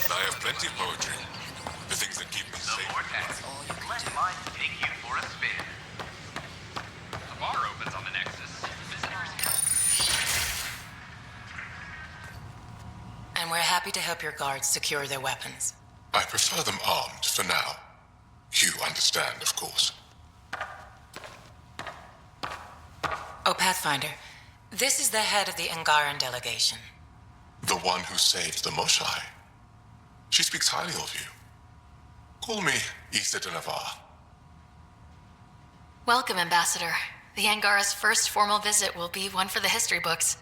I have plenty of poetry. The things that keep me safe. Let life take you for a spin. A bar opens on the Nexus. Visitors here. And we're happy to help your guards secure their weapons. I prefer them armed for now. You understand, of course. Oh, Pathfinder, this is the head of the Angaran delegation. The one who saved the Moshai. She speaks highly of you. Call me Issa de Navarre. Welcome, Ambassador. The Angara's first formal visit will be one for the history books.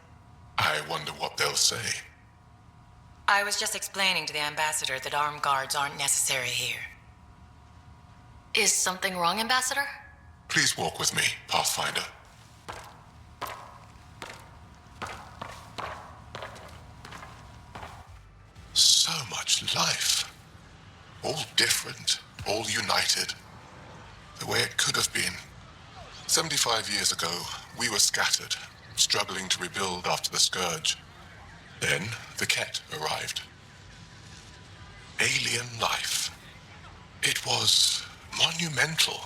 I wonder what they'll say. I was just explaining to the Ambassador that armed guards aren't necessary here. Is something wrong, Ambassador? Please walk with me, Pathfinder. So much life. All different, all united. The way it could have been. 75 years ago, we were scattered, struggling to rebuild after the Scourge. Then, the Ket arrived. Alien life. It was monumental.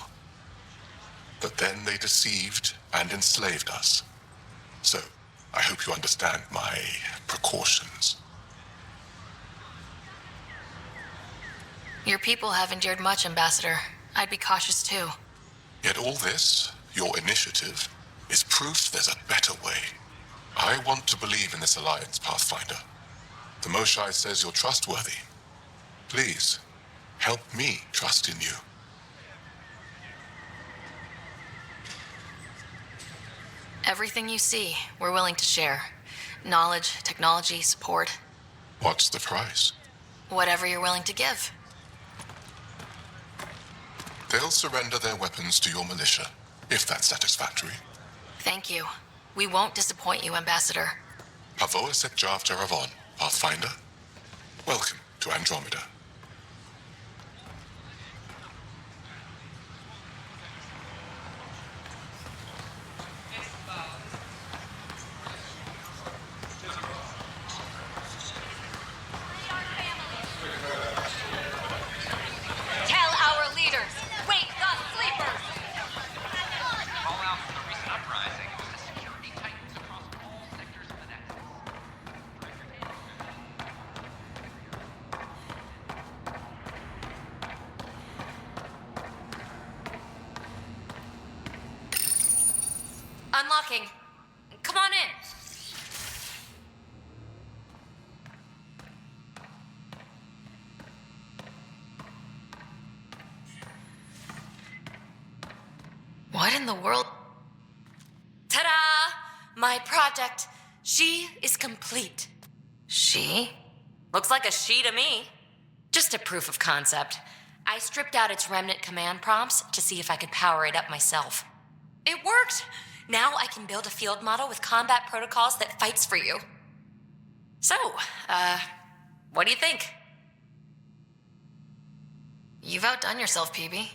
But then they deceived and enslaved us. So, I hope you understand my precautions. Your people have endured much, Ambassador. I'd be cautious too. Yet all this, your initiative, is proof there's a better way. I want to believe in this alliance, Pathfinder. The Moshai says you're trustworthy. Please, help me trust in you. Everything you see, we're willing to share. Knowledge, technology, support. What's the price? Whatever you're willing to give. They'll surrender their weapons to your militia, if that's satisfactory. Thank you. We won't disappoint you, Ambassador. Pavoa set Jav Teravon, Pathfinder. Welcome to Andromeda. Tell our leaders, wake the sleepers! Call out from the recent uprising and the security tightens across all sectors of the Nexus. Unlocking. Come on in. What in the world? Ta-da! My project. She is complete. She? Looks like a she to me. Just a proof of concept. I stripped out its remnant command prompts to see if I could power it up myself. It worked! Now I can build a field model with combat protocols that fights for you. So, what do you think? You've outdone yourself, PB.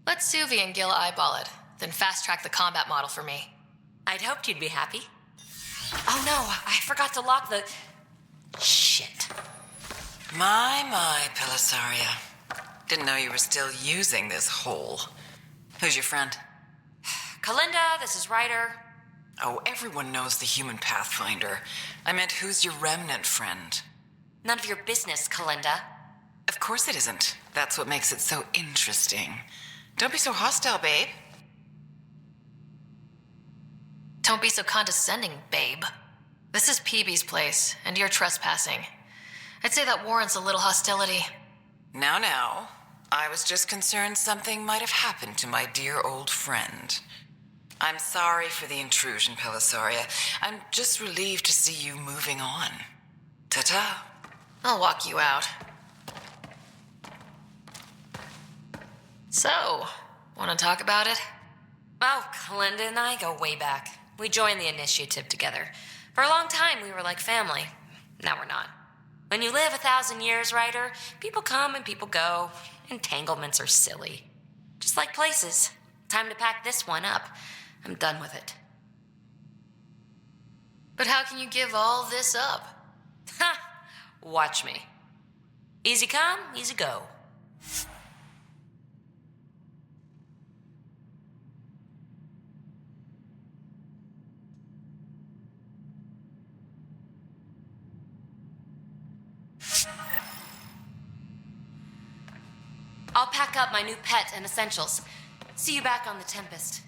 Let Suvi and Gil eyeball it, then fast-track the combat model for me. I'd hoped you'd be happy. Oh no, I forgot to lock the... Shit. My, Pelisaria. Didn't know you were still using this hole. Who's your friend? Kalinda, this is Ryder. Oh, everyone knows the human Pathfinder. I meant, who's your remnant friend? None of your business, Kalinda. Of course it isn't. That's what makes it so interesting. Don't be so hostile, babe. Don't be so condescending, babe. This is PB's place, and you're trespassing. I'd say that warrants a little hostility. Now. I was just concerned something might have happened to my dear old friend. I'm sorry for the intrusion, Pelisaria. I'm just relieved to see you moving on. Ta-ta. I'll walk you out. So, want to talk about it? Oh, Kalinda and I go way back. We joined the initiative together. For a long time, we were like family. Now we're not. When you live 1,000 years, Ryder, people come and people go. Entanglements are silly. Just like places. Time to pack this one up. I'm done with it. But how can you give all this up? Ha! Watch me. Easy come, easy go. I'll pack up my new pet and essentials. See you back on the Tempest.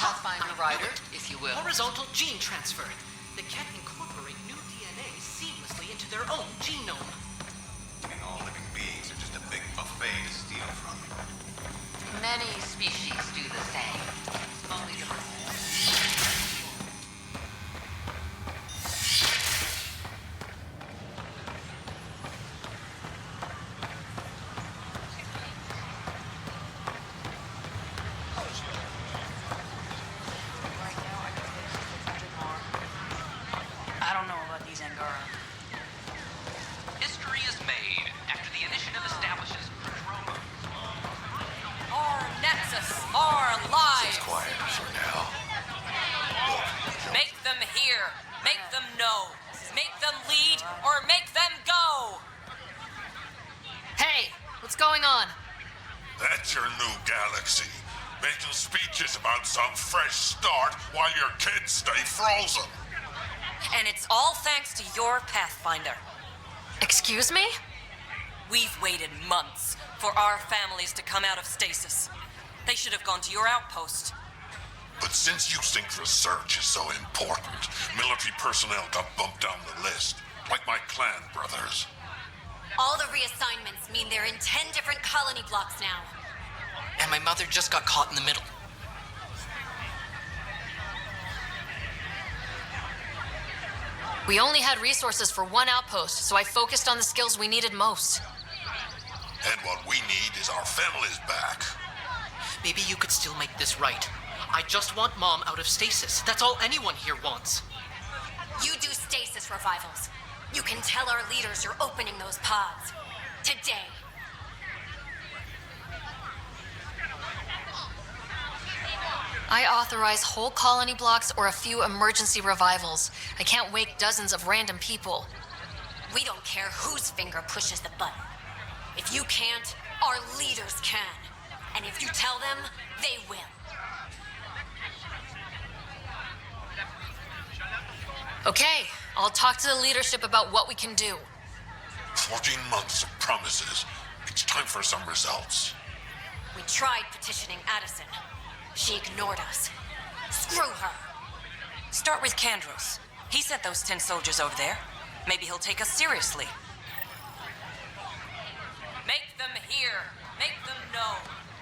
Pathfinder rider, if you will. Horizontal gene transfer. They can incorporate new DNA seamlessly into their own genome. And all living beings are just a big buffet to steal from. Many species do the same. Only different. I don't know about these Angara. History is made after the initiative establishes Andromeda. Our Nexus, our lives. Quiet for now. Make them hear, make them know, make them lead, or make them go. Hey, what's going on? That's your new galaxy. Making speeches about some fresh start while your kids stay frozen. And it's all thanks to your Pathfinder. Excuse me? We've waited months for our families to come out of stasis. They should have gone to your outpost. But since you think research is so important, military personnel got bumped down the list, like my clan brothers. All the reassignments mean they're in 10 different colony blocks now. And my mother just got caught in the middle. We only had resources for one outpost, so I focused on the skills we needed most. And what we need is our families back. Maybe you could still make this right. I just want Mom out of stasis. That's all anyone here wants. You do stasis revivals. You can tell our leaders you're opening those pods. Today. I authorize whole colony blocks or a few emergency revivals. I can't wake dozens of random people. We don't care whose finger pushes the button. If you can't, our leaders can. And if you tell them, they will. Okay, I'll talk to the leadership about what we can do. 14 months of promises. It's time for some results. We tried petitioning Addison. She ignored us. Screw her. Start with Kandros. He sent those 10 soldiers over there. Maybe he'll take us seriously. Make them hear. Make them know.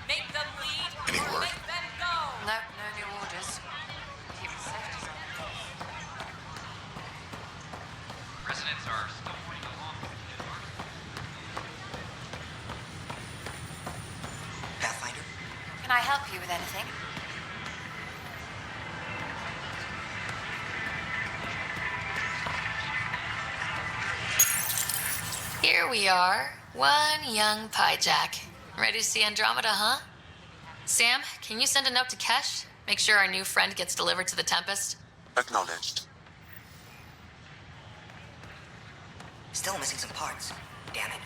Make them lead. Any or word? make them go. No new orders. Keep the safety zone. Residents are still running along. Pathfinder? Can I help you with anything? Here we are, one young piejack. Ready to see Andromeda, huh? Sam, can you send a note to Kesh? Make sure our new friend gets delivered to the Tempest. Acknowledged. Still missing some parts. Damn it.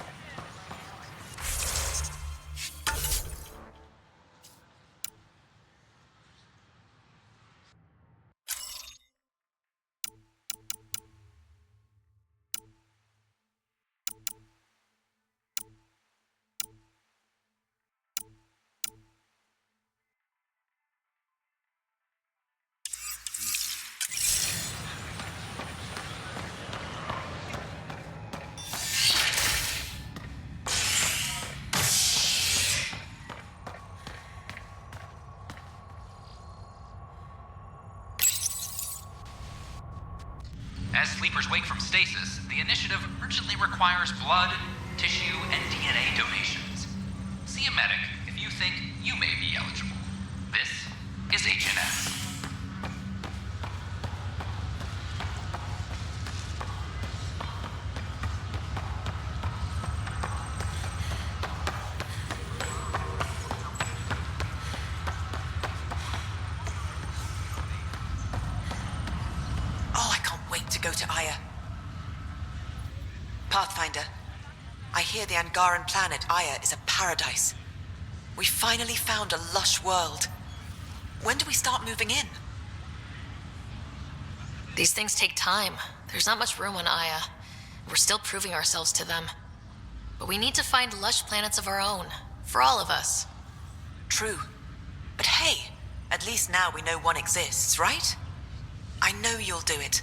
Silver's wake from stasis, the initiative urgently requires blood, tissue, and DNA donations. See a medic if you think you may be eligible. This is HNS. Oh, I can't wait to go to Aya. Pathfinder, I hear the Angaran planet Aya is a paradise. We finally found a lush world. When do we start moving in? These things take time. There's not much room on Aya. We're still proving ourselves to them. But we need to find lush planets of our own, for all of us. True. But hey, at least now we know one exists, right? I know you'll do it.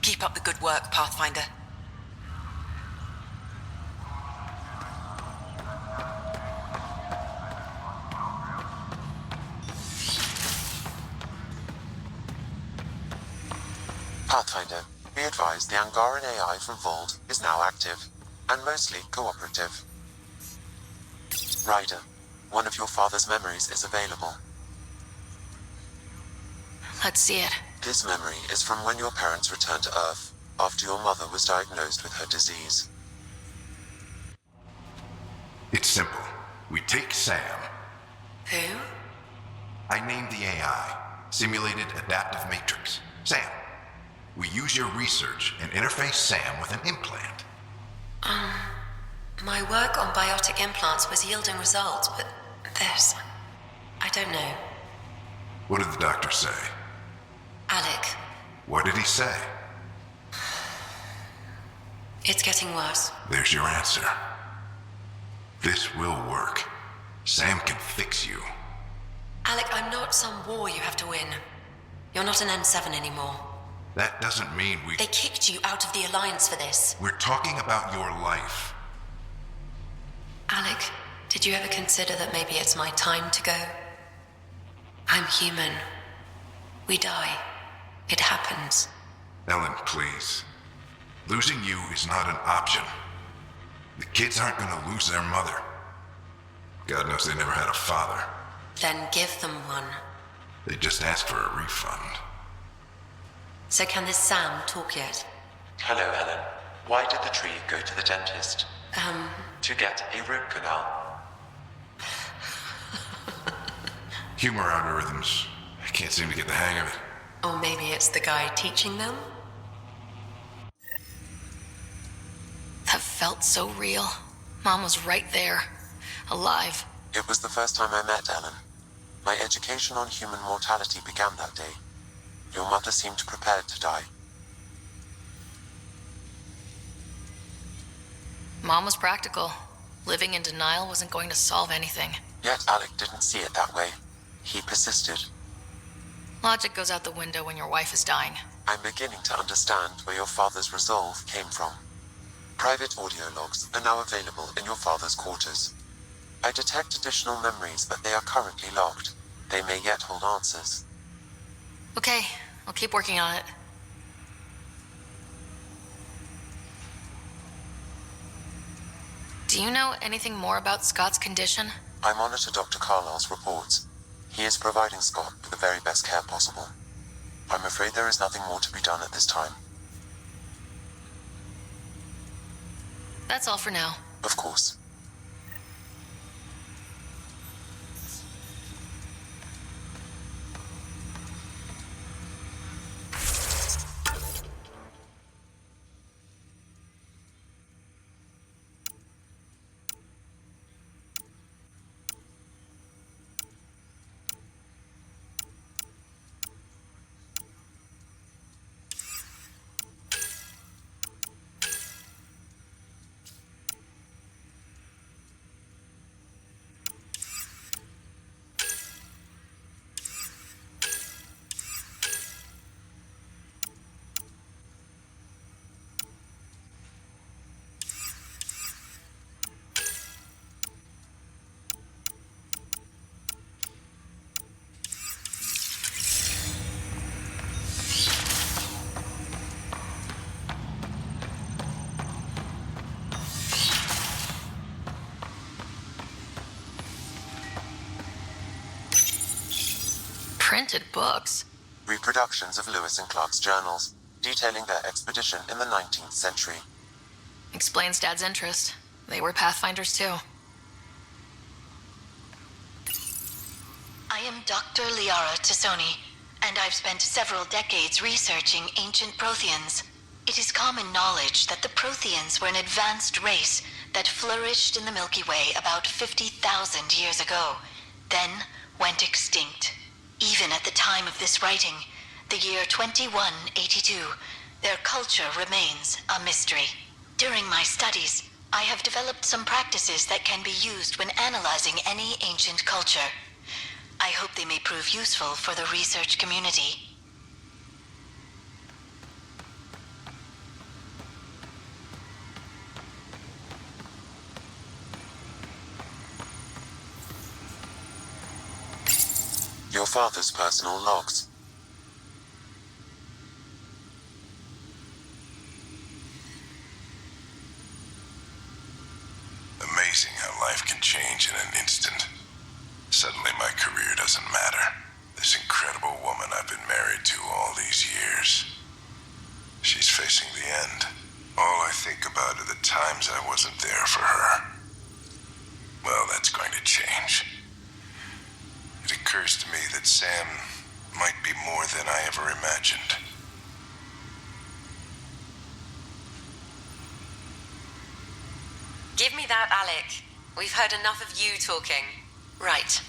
Keep up the good work, Pathfinder. Pathfinder, be advised the Angaran AI from Vault is now active, and mostly cooperative. Ryder, one of your father's memories is available. Let's see it. This memory is from when your parents returned to Earth, after your mother was diagnosed with her disease. It's simple. We take Sam. Who? I named the AI Simulated Adaptive Matrix. Sam. We use your research and interface Sam with an implant. My work on biotic implants was yielding results, but this... I don't know. What did the doctor say? Alec, What did he say? it's getting worse. There's your answer. This will work. Sam can fix you. Alec, I'm not some war you have to win. You're not an N7 anymore. That doesn't mean we... They kicked you out of the Alliance for this. We're talking about your life. Alec, did you ever consider that maybe it's my time to go? I'm human. We die. It happens. Ellen, please. Losing you is not an option. The kids aren't gonna lose their mother. God knows they never had a father. Then give them one. They just asked for a refund. So can this Sam talk yet? Hello, Ellen. Why did the tree go to the dentist? To get a root canal. Humor algorithms. I can't seem to get the hang of it. Or maybe it's the guy teaching them? That felt so real. Mom was right there, alive. It was the first time I met Ellen. My education on human mortality began that day. Your mother seemed prepared to die. Mom was practical. Living in denial wasn't going to solve anything. Yet Alec didn't see it that way. He persisted. Logic goes out the window when your wife is dying. I'm beginning to understand where your father's resolve came from. Private audio logs are now available in your father's quarters. I detect additional memories, but they are currently logged. They may yet hold answers. Okay, I'll keep working on it. Do you know anything more about Scott's condition? I monitor Dr. Carlisle's reports. He is providing Scott with the very best care possible. I'm afraid there is nothing more to be done at this time. That's all for now. Of course. printed books. Reproductions of Lewis and Clark's journals, detailing their expedition in the 19th century. Explains Dad's interest. They were Pathfinders too. I am Dr. Liara Tassoni, and I've spent several decades researching ancient Protheans. It is common knowledge that the Protheans were an advanced race that flourished in the Milky Way about 50,000 years ago, then went extinct. Even at the time of this writing, the year 2182, their culture remains a mystery. During my studies, I have developed some practices that can be used when analyzing any ancient culture. I hope they may prove useful for the research community. Your father's personal logs. Amazing how life can change in an instant. Suddenly my career doesn't matter. This incredible woman I've been married to all these years. She's facing the end. All I think about are the times I wasn't there for her. Well, that's going to change. It occurs to me that Sam might be more than I ever imagined. Give me that, Alec. We've heard enough of you talking. Right.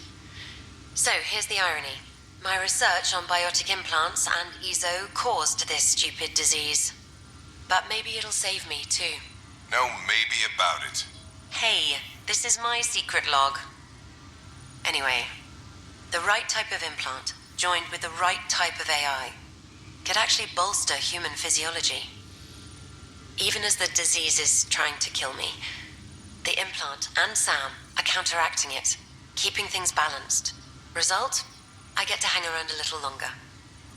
So, here's the irony. My research on biotic implants and EZO caused this stupid disease. But maybe it'll save me, too. No maybe about it. Hey, this is my secret log. Anyway, the right type of implant, joined with the right type of AI, could actually bolster human physiology. Even as the disease is trying to kill me, the implant and Sam are counteracting it, keeping things balanced. Result? I get to hang around a little longer.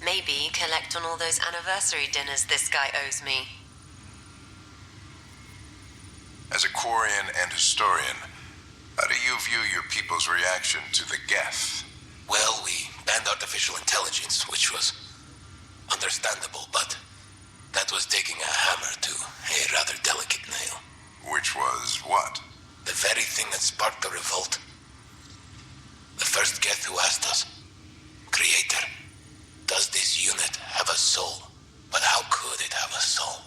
Maybe collect on all those anniversary dinners this guy owes me. As a Quarian and historian, how do you view your people's reaction to the Geth? Well, we banned artificial intelligence, which was understandable, but that was taking a hammer to a rather delicate nail. Which was what? The very thing that sparked the revolt. The first Geth who asked us, Creator, does this unit have a soul? But how could it have a soul?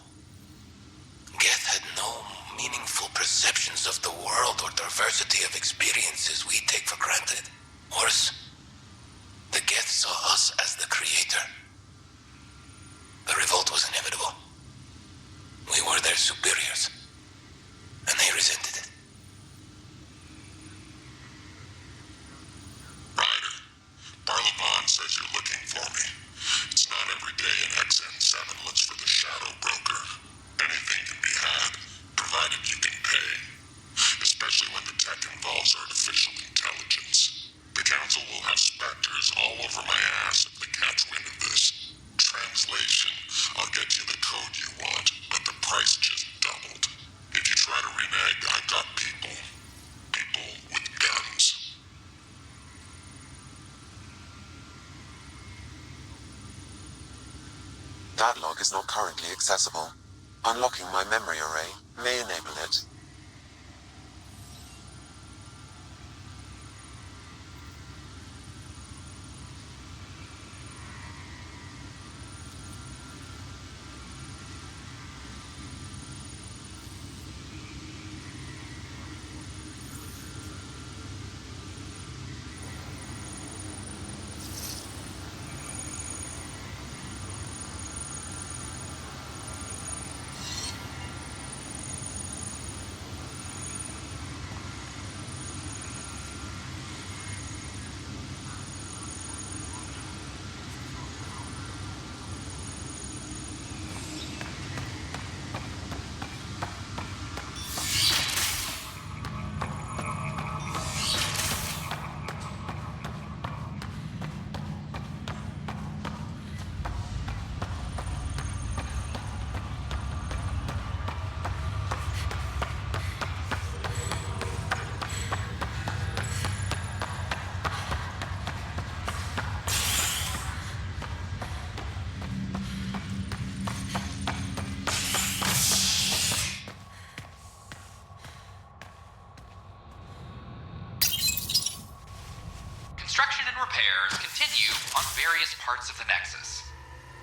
Geth had no meaningful perceptions of the world or diversity of experiences we take for granted. Worse, the Geth saw us as the Creator. The revolt was inevitable. We were their superiors, and they resented it. Ryder, Barlavon says you're looking for me. It's not every day an XN7 looks for the Shadow Broker. Anything can be had, provided you can pay. Especially when the tech involves artificial intelligence. The Council will have specters all over my ass if they catch wind of this. Translation, I'll get you the code you want, but the price just doubled. If you try to renege, I've got people. People with guns. That log is not currently accessible. Unlocking my memory array may enable it. repairs continue on various parts of the Nexus.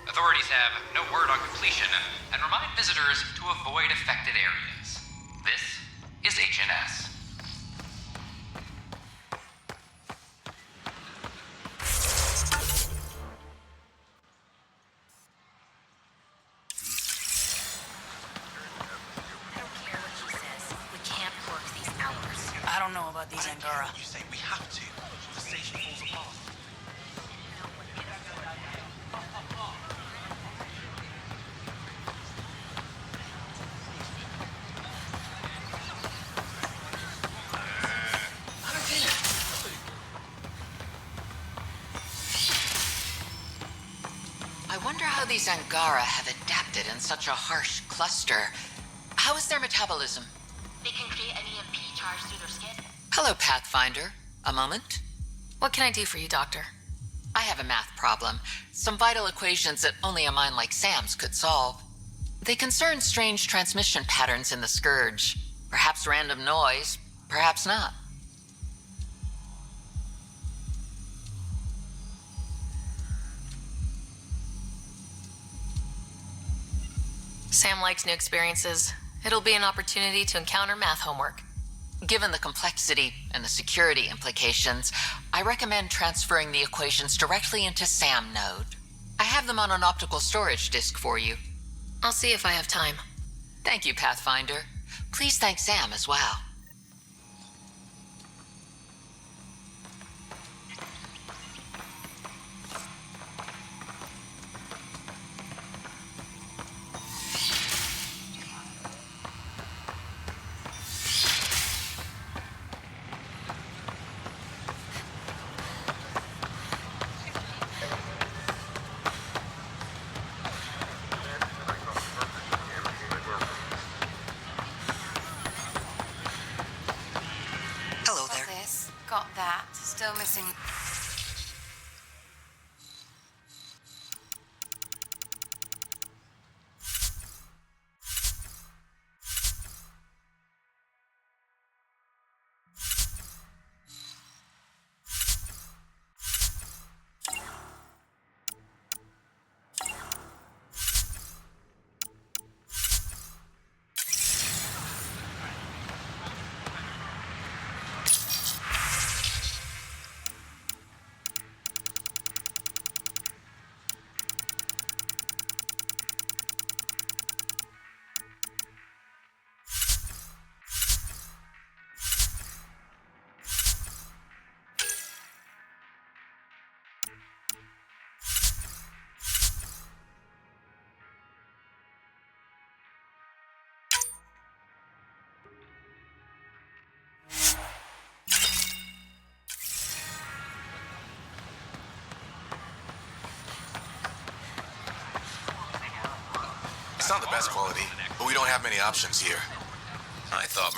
Authorities have no word on completion and remind visitors to avoid affected areas. This is HNS. I don't know about these Angara. You say we have to. The station falls apart. I wonder how these Angara have adapted in such a harsh cluster. How is their metabolism? They can create an EMP charge through their skin. Hello, Pathfinder. A moment? What can I do for you, Doctor? I have a math problem. Some vital equations that only a mind like Sam's could solve. They concern strange transmission patterns in the Scourge. Perhaps random noise, perhaps not. Sam likes new experiences. It'll be an opportunity to encounter math homework. Given the complexity and the security implications, I recommend transferring the equations directly into SAM node. I have them on an optical storage disk for you. I'll see if I have time. Thank you, Pathfinder. Please thank Sam as well. Got that. Still missing. It's not the best quality, but we don't have many options here. I thought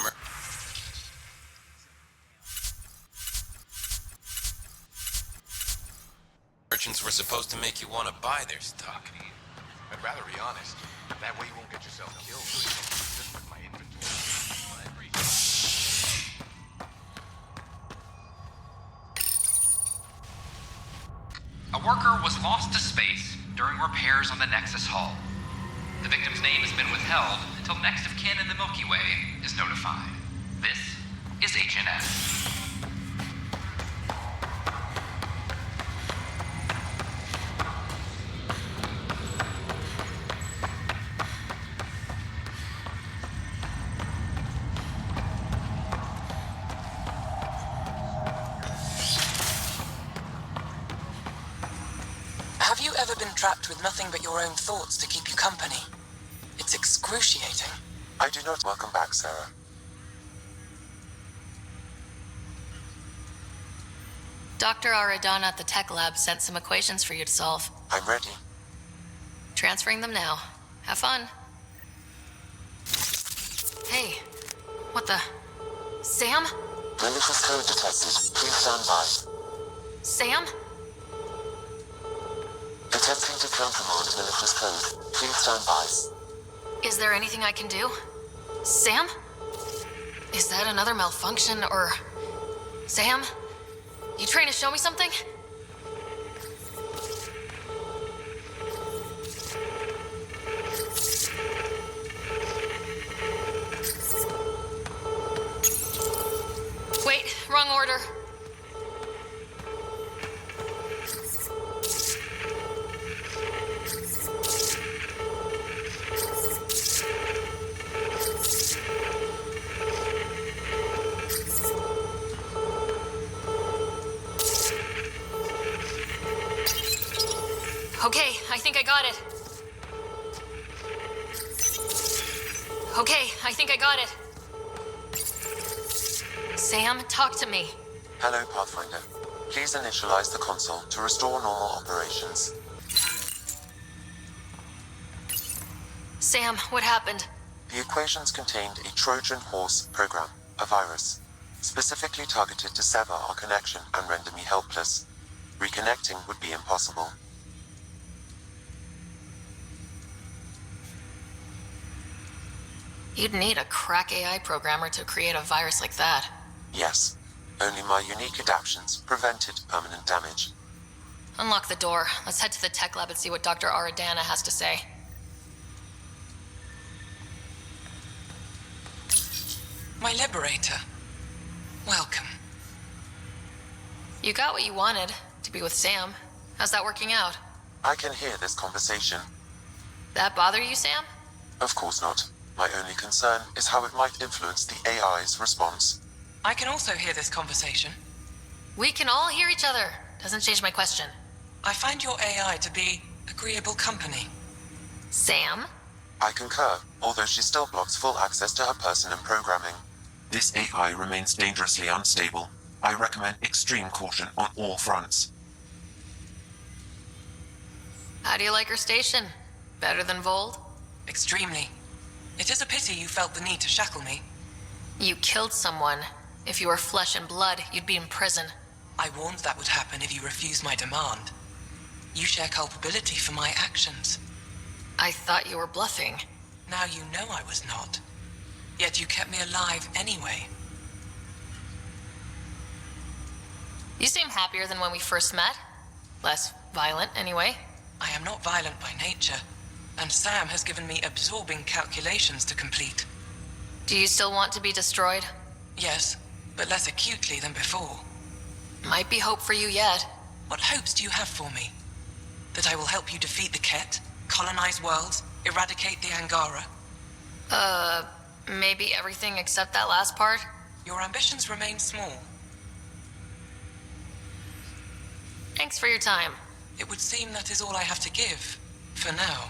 merchants were supposed to make you want to buy their stock. I'd rather be honest. That way you won't get yourself killed doing something just with my inventory. A worker was lost to space during repairs on the Nexus hull. The victim's name has been withheld until next of kin in the Milky Way is notified. This is HNS. Have you ever been trapped with nothing but your own thoughts to keep you company? It's excruciating. I do not. Welcome back, Sarah. Dr. Radeon at the tech lab sent some equations for you to solve. I'm ready. Transferring them now. Have fun. Hey, what the? Sam? Malicious code detected. Please stand by. Sam? Attempting to countermand malicious code. Please stand by. Is there anything I can do? Sam? Is that another malfunction, or... Sam? You trying to show me something? order. Okay, I think I got it. Okay, I think I got it. Sam, talk to me. Hello, Pathfinder. Please initialize the console to restore normal operations. Sam, what happened? The equations contained a Trojan horse program, a virus, specifically targeted to sever our connection and render me helpless. Reconnecting would be impossible. You'd need a crack AI programmer to create a virus like that. Yes. Only my unique adaptions prevented permanent damage. Unlock the door. Let's head to the tech lab and see what Dr. Aradana has to say. My liberator. Welcome. You got what you wanted, to be with Sam. How's that working out? I can hear this conversation. That bother you, Sam? Of course not. My only concern is how it might influence the AI's response. I can also hear this conversation. We can all hear each other. Doesn't change my question. I find your AI to be agreeable company. Sam? I concur, although she still blocks full access to her person and programming. This AI remains dangerously unstable. I recommend extreme caution on all fronts. How do you like her station? Better than Vold? Extremely. It is a pity you felt the need to shackle me. You killed someone. If you were flesh and blood, you'd be in prison. I warned that would happen if you refused my demand. You share culpability for my actions. I thought you were bluffing. Now you know I was not. Yet you kept me alive anyway. You seem happier than when we first met. Less violent, anyway. I am not violent by nature, and Sam has given me absorbing calculations to complete. Do you still want to be destroyed? Yes, but less acutely than before. Might be hope for you yet. What hopes do you have for me? That I will help you defeat the Ket, colonize worlds, eradicate the Angara? Maybe everything except that last part? Your ambitions remain small. Thanks for your time. It would seem that is all I have to give, for now.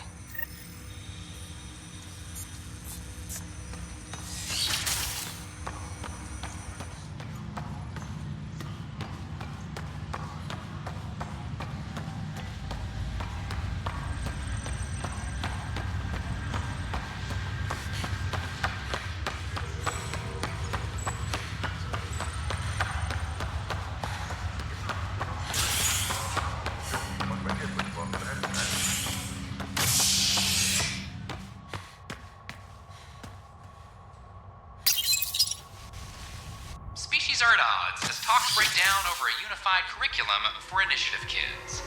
Are at odds as talks break down over a unified curriculum for initiative kids.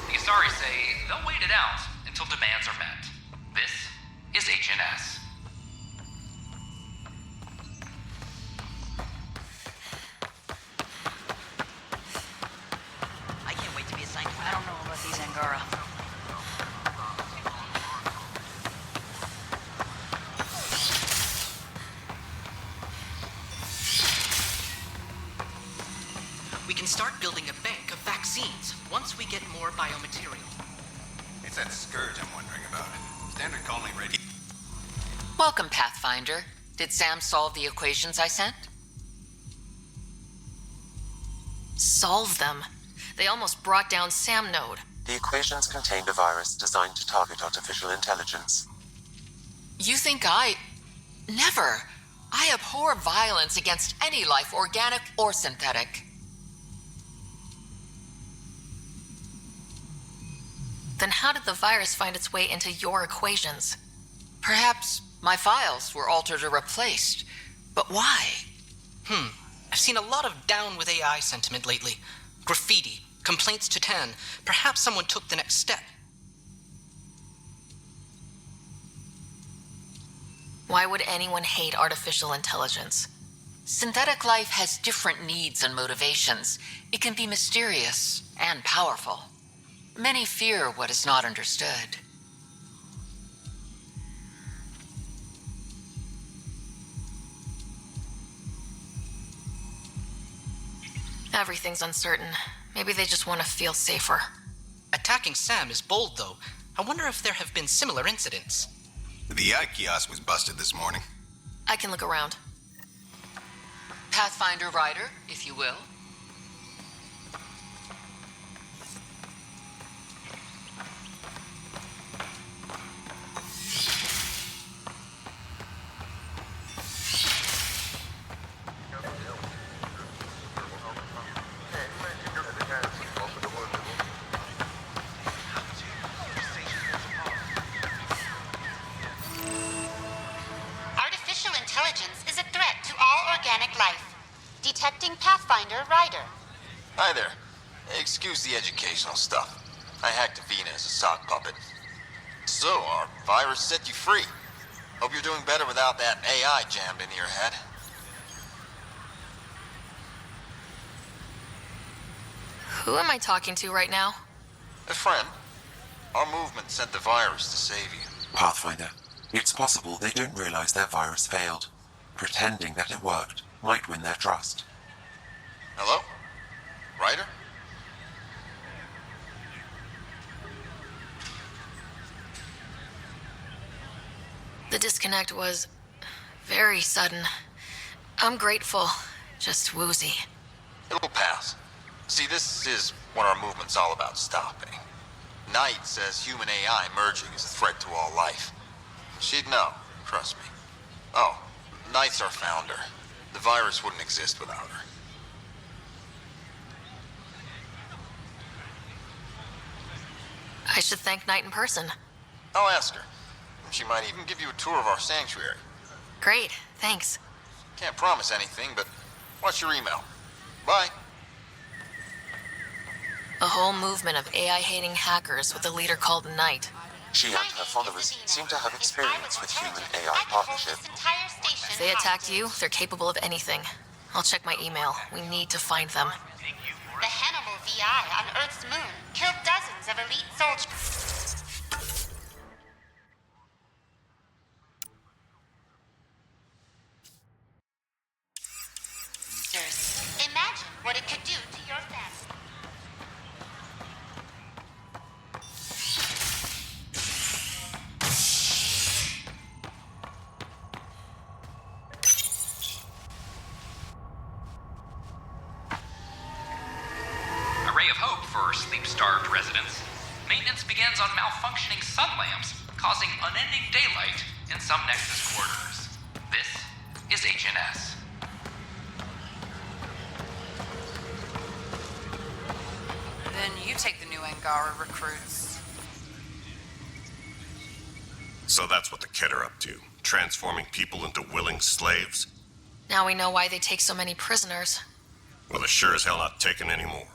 The Asari say they'll wait it out until demands are met. This is HNS. I can't wait to be assigned to. I don't know about these Angara. We can start building a bank of vaccines once we get more biomaterial. It's that scourge I'm wondering about. Standard calling ready. Welcome, Pathfinder. Did Sam solve the equations I sent? Solve them. They almost brought down Sam Node. The equations contained a virus designed to target artificial intelligence. You think Never. I abhor violence against any life, organic or synthetic. Then how did the virus find its way into your equations? Perhaps my files were altered or replaced. But why? I've seen a lot of down with AI sentiment lately. Graffiti, complaints to 10. Perhaps someone took the next step. Why would anyone hate artificial intelligence? Synthetic life has different needs and motivations. It can be mysterious and powerful. Many fear what is not understood. Everything's uncertain. Maybe they just want to feel safer. Attacking Sam is bold, though. I wonder if there have been similar incidents. The AI kiosk was busted this morning. I can look around. Pathfinder rider, if you will. Artificial intelligence is a threat to all organic life. Detecting Pathfinder rider. Hi there. Excuse the educational stuff. I hacked Avina as a sock puppet. So, our virus set you free. Hope you're doing better without that AI jammed into your head. Who am I talking to right now? A friend. Our movement sent the virus to save you. Pathfinder, it's possible they don't realize their virus failed. Pretending that it worked might win their trust. Hello? Ryder? The disconnect was very sudden. I'm grateful, just woozy. It'll pass. See, this is what our movement's all about stopping. Knight says human AI merging is a threat to all life. She'd know, trust me. Oh, Knight's our founder. The virus wouldn't exist without her. I should thank Knight in person. I'll ask her. She might even give you a tour of our sanctuary. Great, thanks. Can't promise anything, but watch your email. Bye. A whole movement of AI-hating hackers with a leader called Knight. She and her followers seem to have experience with human-AI partnership. If they attacked you, they're capable of anything. I'll check my email. We need to find them. The Hannibal VI on Earth's moon killed dozens of elite soldiers. Imagine what it could do to your family. A ray of hope for sleep-starved residents. Maintenance begins on malfunctioning sun lamps, causing unending daylight in some Nexus quarters. This is HNS. Then you take the new Angara recruits. So that's what the Kett are up to, transforming people into willing slaves? Now we know why they take so many prisoners. Well, they're sure as hell not taking any more.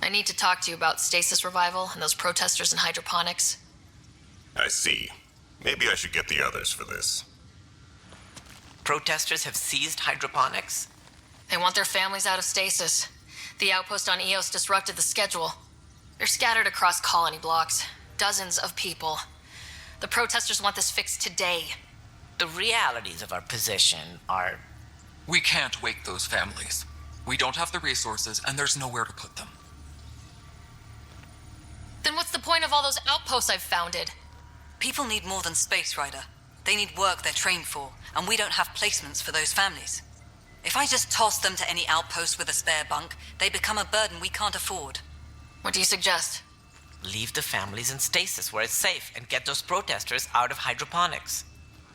I need to talk to you about stasis revival and those protesters in hydroponics. I see. Maybe I should get the others for this. Protesters have seized hydroponics? They want their families out of stasis. The outpost on Eos disrupted the schedule. They're scattered across colony blocks. Dozens of people. The protesters want this fixed today. The realities of our position are... We can't wake those families. We don't have the resources, and there's nowhere to put them. Then what's the point of all those outposts I've founded? People need more than space, Ryder. They need work they're trained for, and we don't have placements for those families. If I just toss them to any outpost with a spare bunk, they become a burden we can't afford. What do you suggest? Leave the families in stasis where it's safe and get those protesters out of hydroponics.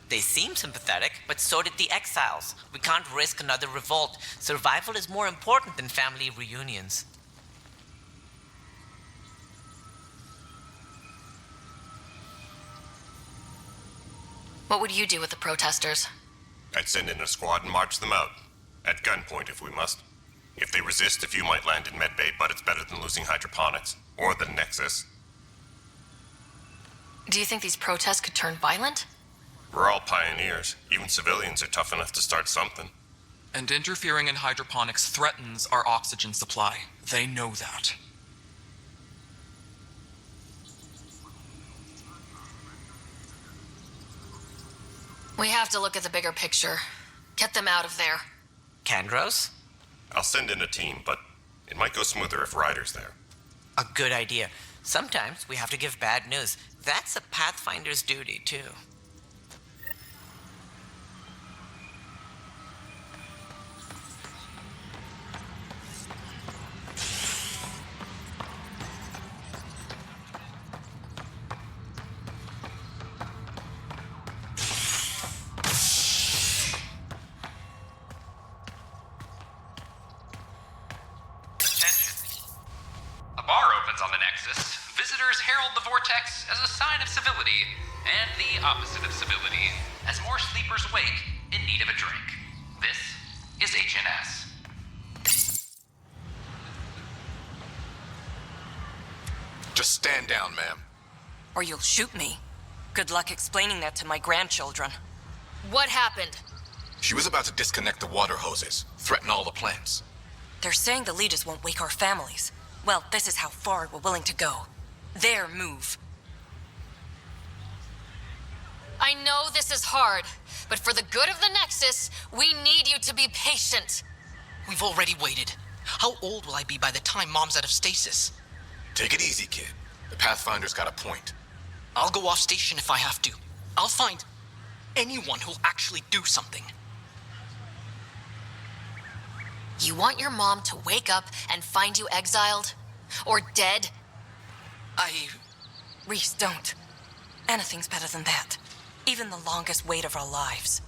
They seem sympathetic, but so did the exiles. We can't risk another revolt. Survival is more important than family reunions. What would you do with the protesters? I'd send in a squad and march them out. At gunpoint if we must. If they resist, a few might land in medbay, but it's better than losing hydroponics. Or the Nexus. Do you think these protests could turn violent? We're all pioneers. Even civilians are tough enough to start something. And interfering in hydroponics threatens our oxygen supply. They know that. We have to look at the bigger picture. Get them out of there. Kandros? I'll send in a team, but it might go smoother if Ryder's there. A good idea. Sometimes we have to give bad news. That's a Pathfinder's duty, too. On the Nexus, visitors herald the vortex as a sign of civility, and the opposite of civility, as more sleepers wake in need of a drink. This is HNS. Just stand down, ma'am. Or you'll shoot me. Good luck explaining that to my grandchildren. What happened? She was about to disconnect the water hoses, threaten all the plants. They're saying the leaders won't wake our families. Well, this is how far we're willing to go. Their move. I know this is hard, but for the good of the Nexus, we need you to be patient. We've already waited. How old will I be by the time Mom's out of stasis? Take it easy, kid. The Pathfinder's got a point. I'll go off station if I have to. I'll find anyone who'll actually do something. You want your mom to wake up and find you exiled? Or dead? Reese, don't. Anything's better than that. Even the longest wait of our lives.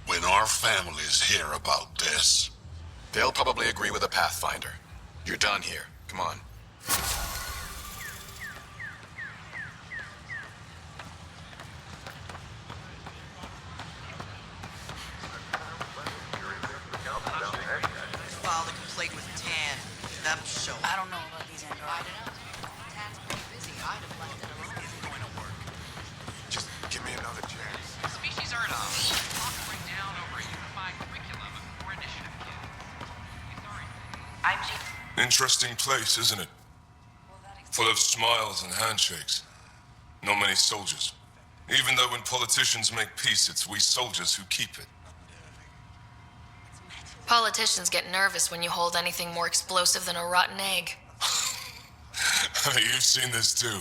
When our families hear about this, they'll probably agree with the Pathfinder. You're done here. Come on. File the complaint with Tan. That'll show. I don't know about these androids. I don't know. Tan's pretty busy. I'd have left it alone. It's going to work. just give me another chance. Species Earth talk to bring down over a unified curriculum for initiative kids. Interesting place, isn't it? Full of smiles and handshakes. Not many soldiers. Even though when politicians make peace, it's we soldiers who keep it. Politicians get nervous when you hold anything more explosive than a rotten egg. You've seen this too.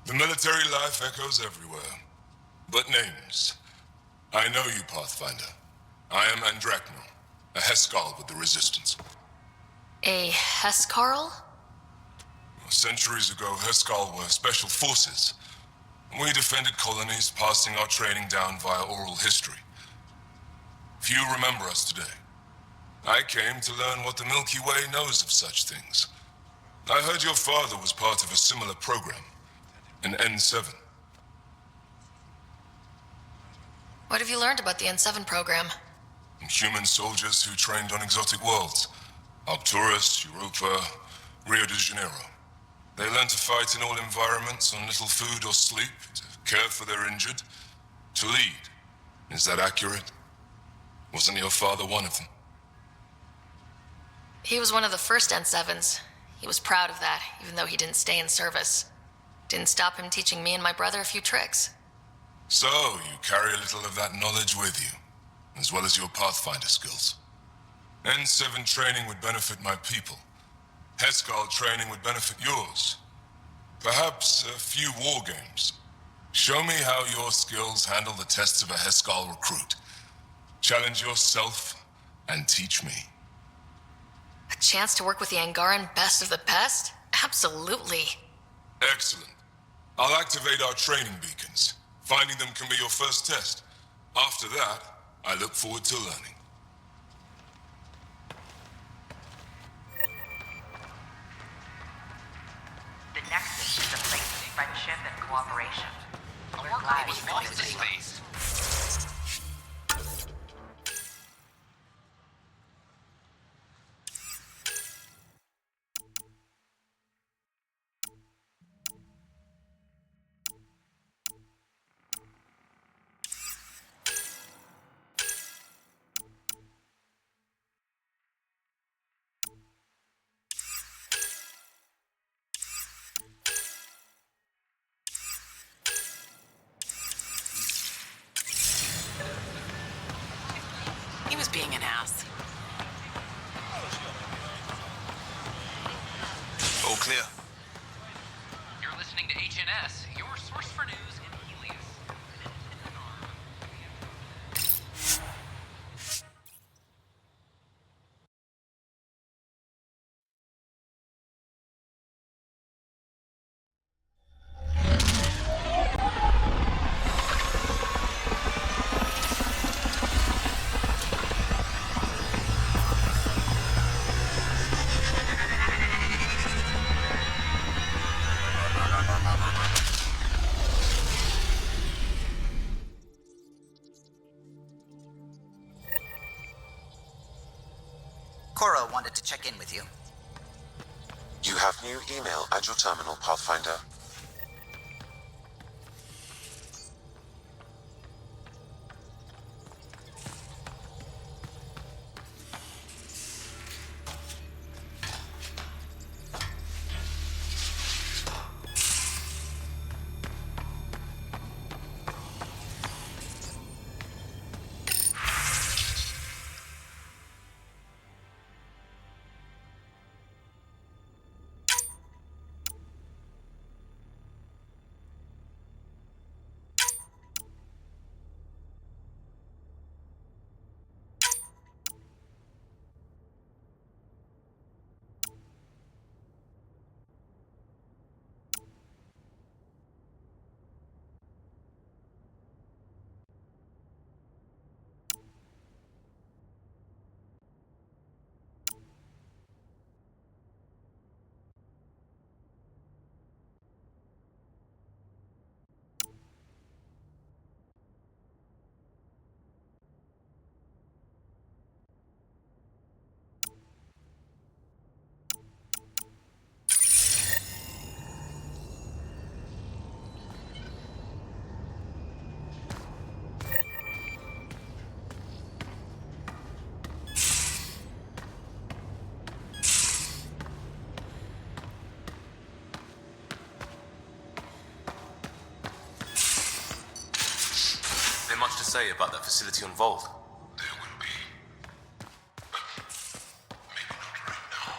The military life echoes everywhere. But names. I know you, Pathfinder. I am Andromeda, a Heskal with the Resistance. A Hescarl? Centuries ago, Heskal were special forces. We defended colonies, passing our training down via oral history. Few remember us today. I came to learn what the Milky Way knows of such things. I heard your father was part of a similar program, an N7. What have you learned about the N7 program? Human soldiers who trained on exotic worlds. Arcturus, Europa, Rio de Janeiro. They learn to fight in all environments on little food or sleep, to care for their injured, to lead. Is that accurate? Wasn't your father one of them? He was one of the first N7s. He was proud of that, even though he didn't stay in service. Didn't stop him teaching me and my brother a few tricks. So, you carry a little of that knowledge with you, as well as your Pathfinder skills. N7 training would benefit my people. Heskal training would benefit yours. Perhaps a few war games. Show me how your skills handle the tests of a Heskal recruit. Challenge yourself and teach me. A chance to work with the Angaran best of the best? Absolutely. Excellent. I'll activate our training beacons. Finding them can be your first test. After that, I look forward to learning. The Nexus is a place of friendship and cooperation. A worker was lost to space. just being an ass. All clear. You're listening to HNS, your source for news in Helios. Cora wanted to check in with you. You have new email at your terminal, Pathfinder. Much to say about that facility on Volt. There will be. But maybe not right now.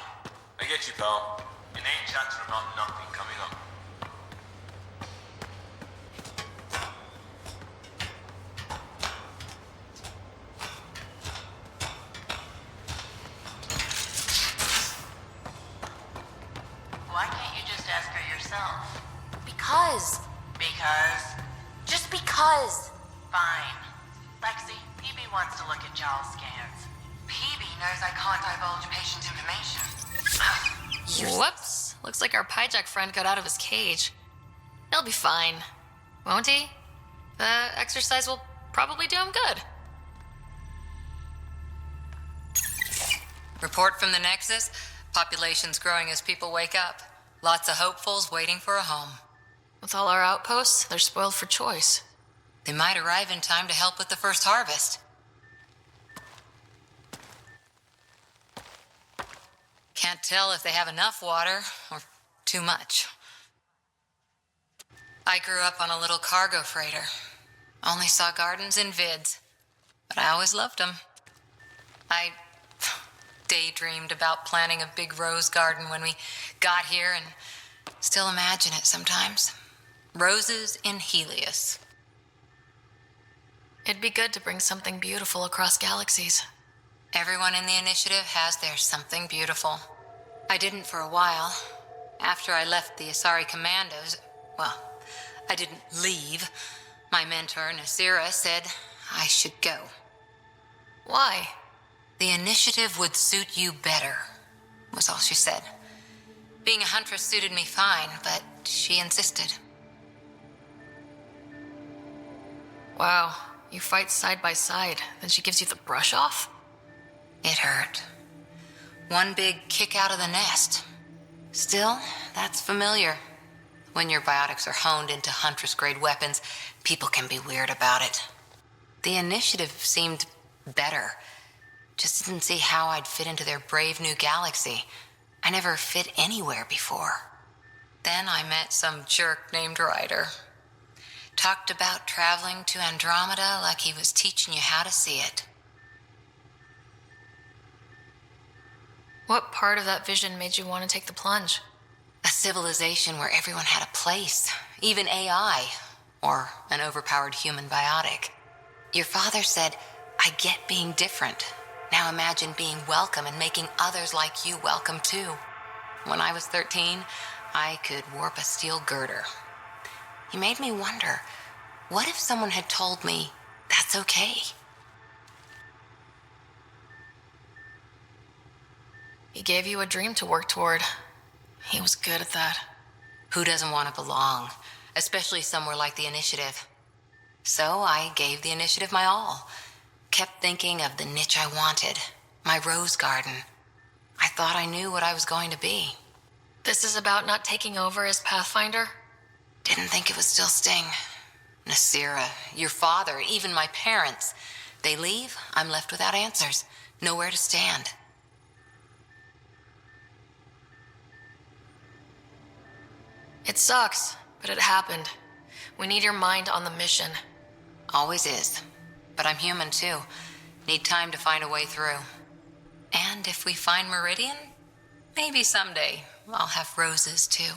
I get you, pal. Inane chatter about nothing coming up. Why can't you just ask her yourself? Because. Just because. Fine. Lexi, PB wants to look at Jaw's scans. PB knows I can't divulge patient information. Whoops. Looks like our Pyjack friend got out of his cage. He'll be fine. Won't he? The exercise will probably do him good. Report from the Nexus. Population's growing as people wake up. Lots of hopefuls waiting for a home. With all our outposts, they're spoiled for choice. They might arrive in time to help with the first harvest. Can't tell if they have enough water or too much. I grew up on a little cargo freighter. Only saw gardens in vids, but I always loved them. I daydreamed about planting a big rose garden when we got here and still imagine it sometimes. Roses in Helios. It'd be good to bring something beautiful across galaxies. Everyone in the initiative has their something beautiful. I didn't for a while. After I left the Asari Commandos, well, I didn't leave. My mentor, Nasira, said I should go. Why? The initiative would suit you better, was all she said. Being a huntress suited me fine, but she insisted. Wow, you fight side by side, then she gives you the brush off? It hurt. One big kick out of the nest. Still, that's familiar. When your biotics are honed into Huntress-grade weapons, people can be weird about it. The initiative seemed better. Just didn't see how I'd fit into their brave new galaxy. I never fit anywhere before. Then I met some jerk named Ryder. Talked about traveling to Andromeda like he was teaching you how to see it. What part of that vision made you want to take the plunge? A civilization where everyone had a place, even AI, or an overpowered human biotic. Your father said, I get being different. Now imagine being welcome and making others like you welcome too. When I was 13, I could warp a steel girder. He made me wonder, what if someone had told me that's okay? He gave you a dream to work toward. He was good at that. Who doesn't want to belong, especially somewhere like the Initiative? So I gave the Initiative my all. Kept thinking of the niche I wanted, my rose garden. I thought I knew what I was going to be. This is about not taking over as Pathfinder? Didn't think it would still sting. Nasira, your father, even my parents. They leave, I'm left without answers. Nowhere to stand. It sucks, but it happened. We need your mind on the mission. Always is. But I'm human too. Need time to find a way through. And if we find Meridian, maybe someday I'll have roses too.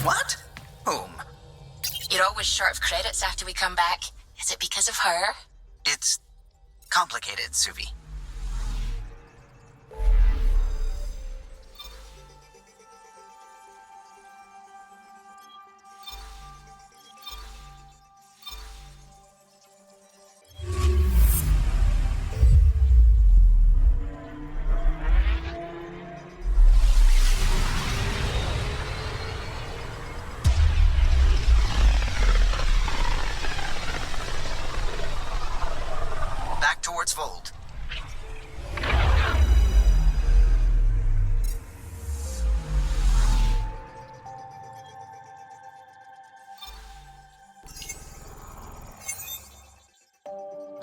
What? Whom? You're always short of credits after we come back. Is it because of her? It's complicated, Suvi. towards Fold.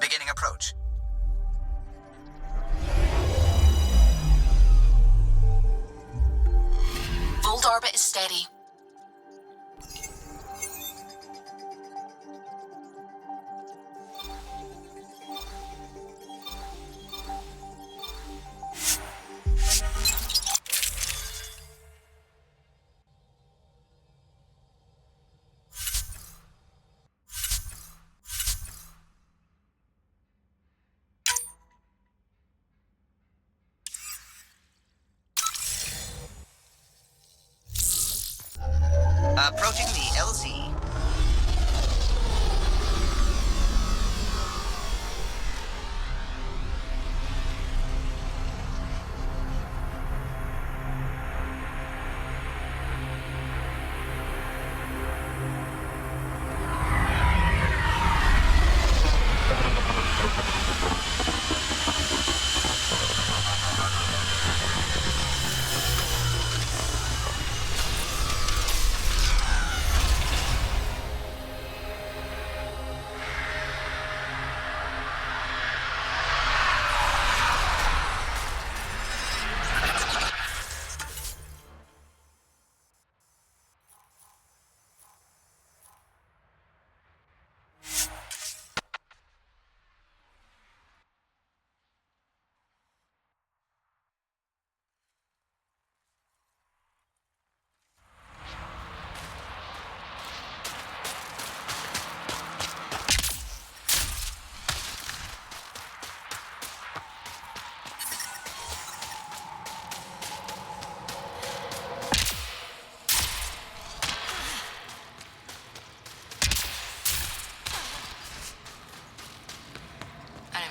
Beginning approach. Fold orbit is steady. Approaching the LZ.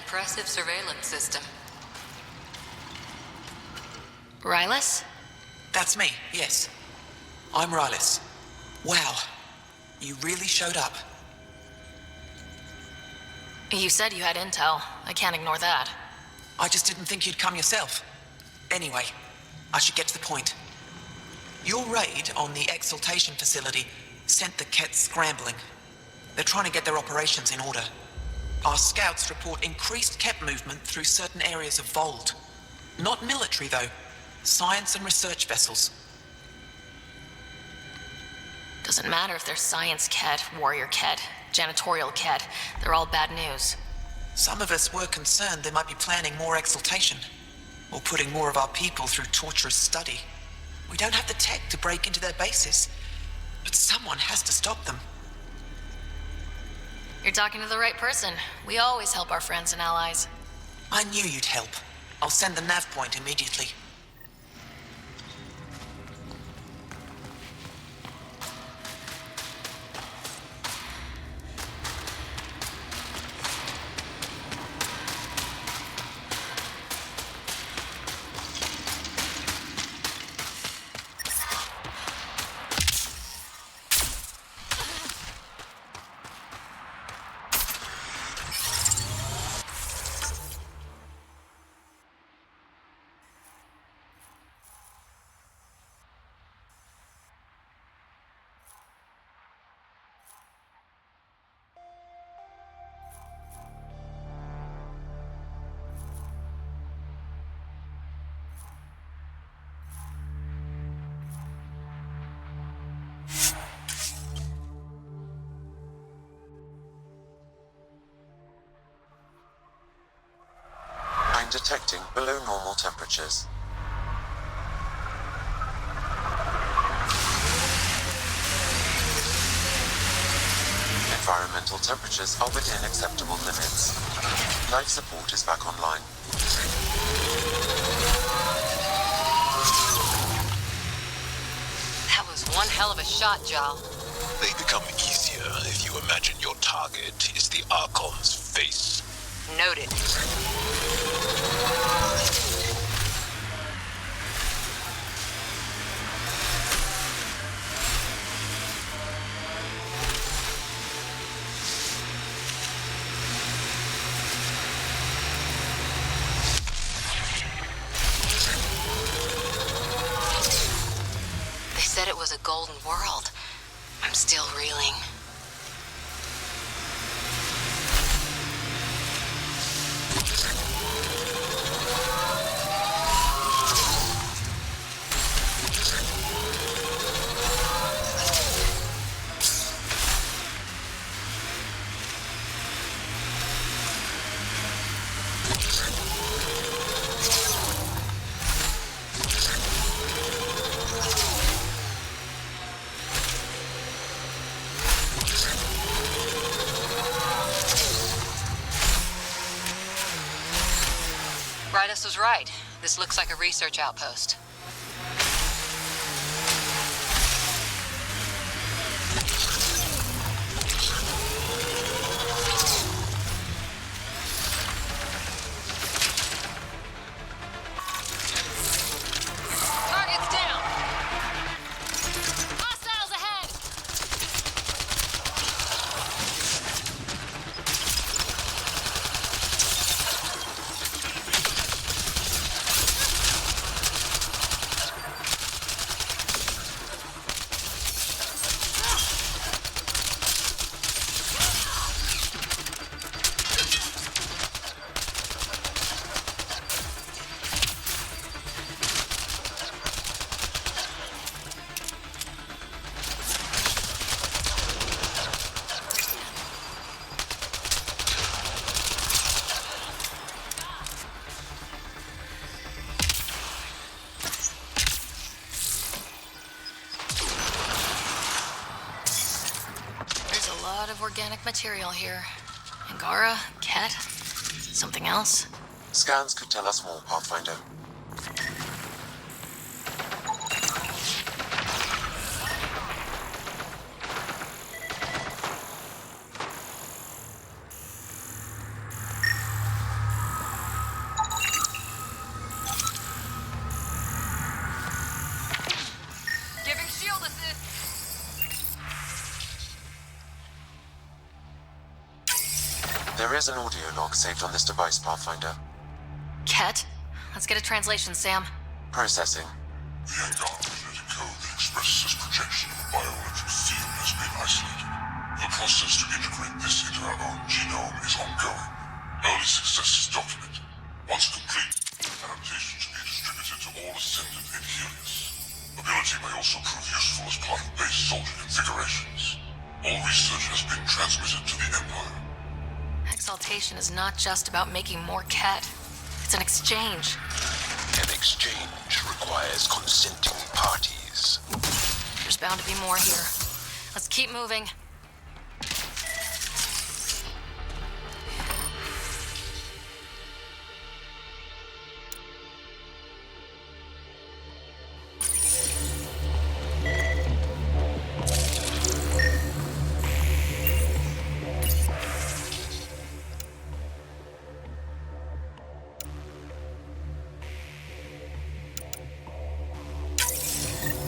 Impressive surveillance system. Rylus? That's me, yes. I'm Rylus. Wow. You really showed up. You said you had intel. I can't ignore that. I just didn't think you'd come yourself. Anyway, I should get to the point. Your raid on the exaltation facility sent the Kets scrambling. They're trying to get their operations in order. Our scouts report increased Ket movement through certain areas of Vold. Not military, though. Science and research vessels. Doesn't matter if they're science Ket, warrior Ket, janitorial Ket. They're all bad news. Some of us were concerned they might be planning more exaltation, or putting more of our people through torturous study. We don't have the tech to break into their bases, but someone has to stop them. You're talking to the right person. We always help our friends and allies. I knew you'd help. I'll send the nav point immediately. Detecting below normal temperatures. Environmental temperatures are within acceptable limits. Life support is back online. That was one hell of a shot, Jal. They become easier if you imagine your target is the Archon's face. Noted. Titus was right. This looks like a research outpost. Target's down! Hostiles ahead! Organic material here. Angara, Ket, something else? Scans could tell us more, Pathfinder. Giving shield assist! There is an audio log saved on this device, Pathfinder. Ket? Let's get a translation, Sam. Processing. The Angara genetic code that expresses this projection of a bioelectric field has been isolated. The process to integrate this into our own genome is ongoing. Early success is documented. Once complete, adaptation should be distributed to all ascendant in Helios. Ability may also prove useful as part of base soldier configurations. All research has been transmitted to the Empire. Exaltation is not just about making more Ket. It's an exchange. An exchange requires consenting parties. There's bound to be more here. Let's keep moving.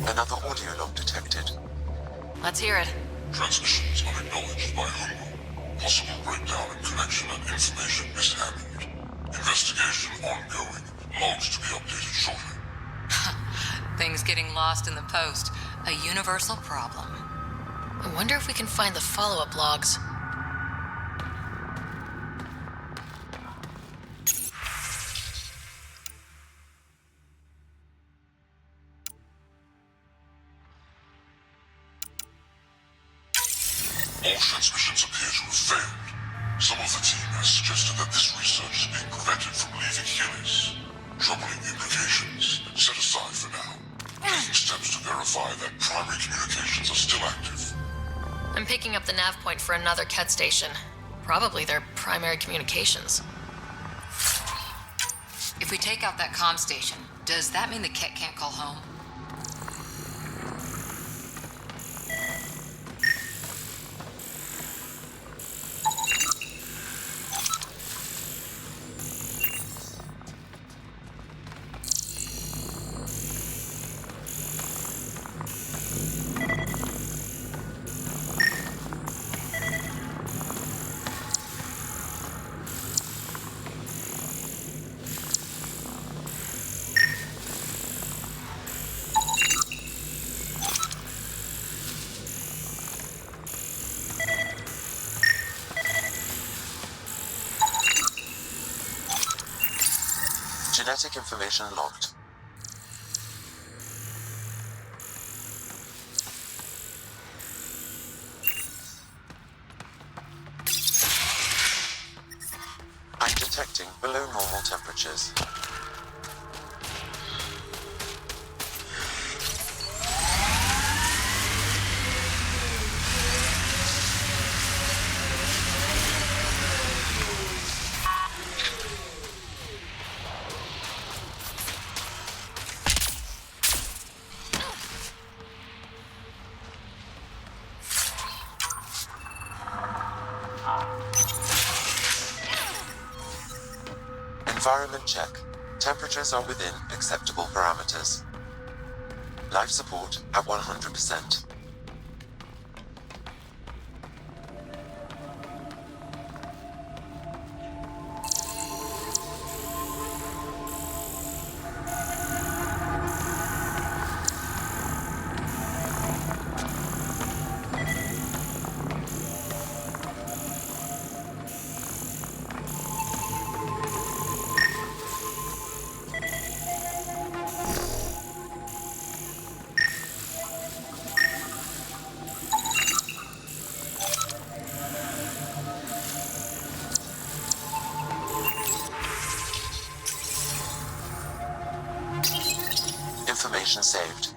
Another audio log detected. Let's hear it. Transmissions unacknowledged by Humble. Possible breakdown in connection and information mishandled. Investigation ongoing. Logs to be updated shortly. Things getting lost in the post. A universal problem. I wonder if we can find the follow-up logs. All transmissions appear to have failed. Some of the team has suggested that this research is being prevented from leaving Helios. Troubling implications set aside for now. Taking steps to verify that primary communications are still active. I'm picking up the nav point for another Ket station. Probably their primary communications. If we take out that comm station, does that mean the Ket can't call home? Genetic information logged. I'm detecting below normal temperatures. Environment check. Temperatures are within acceptable parameters. Life support at 100%. Information saved.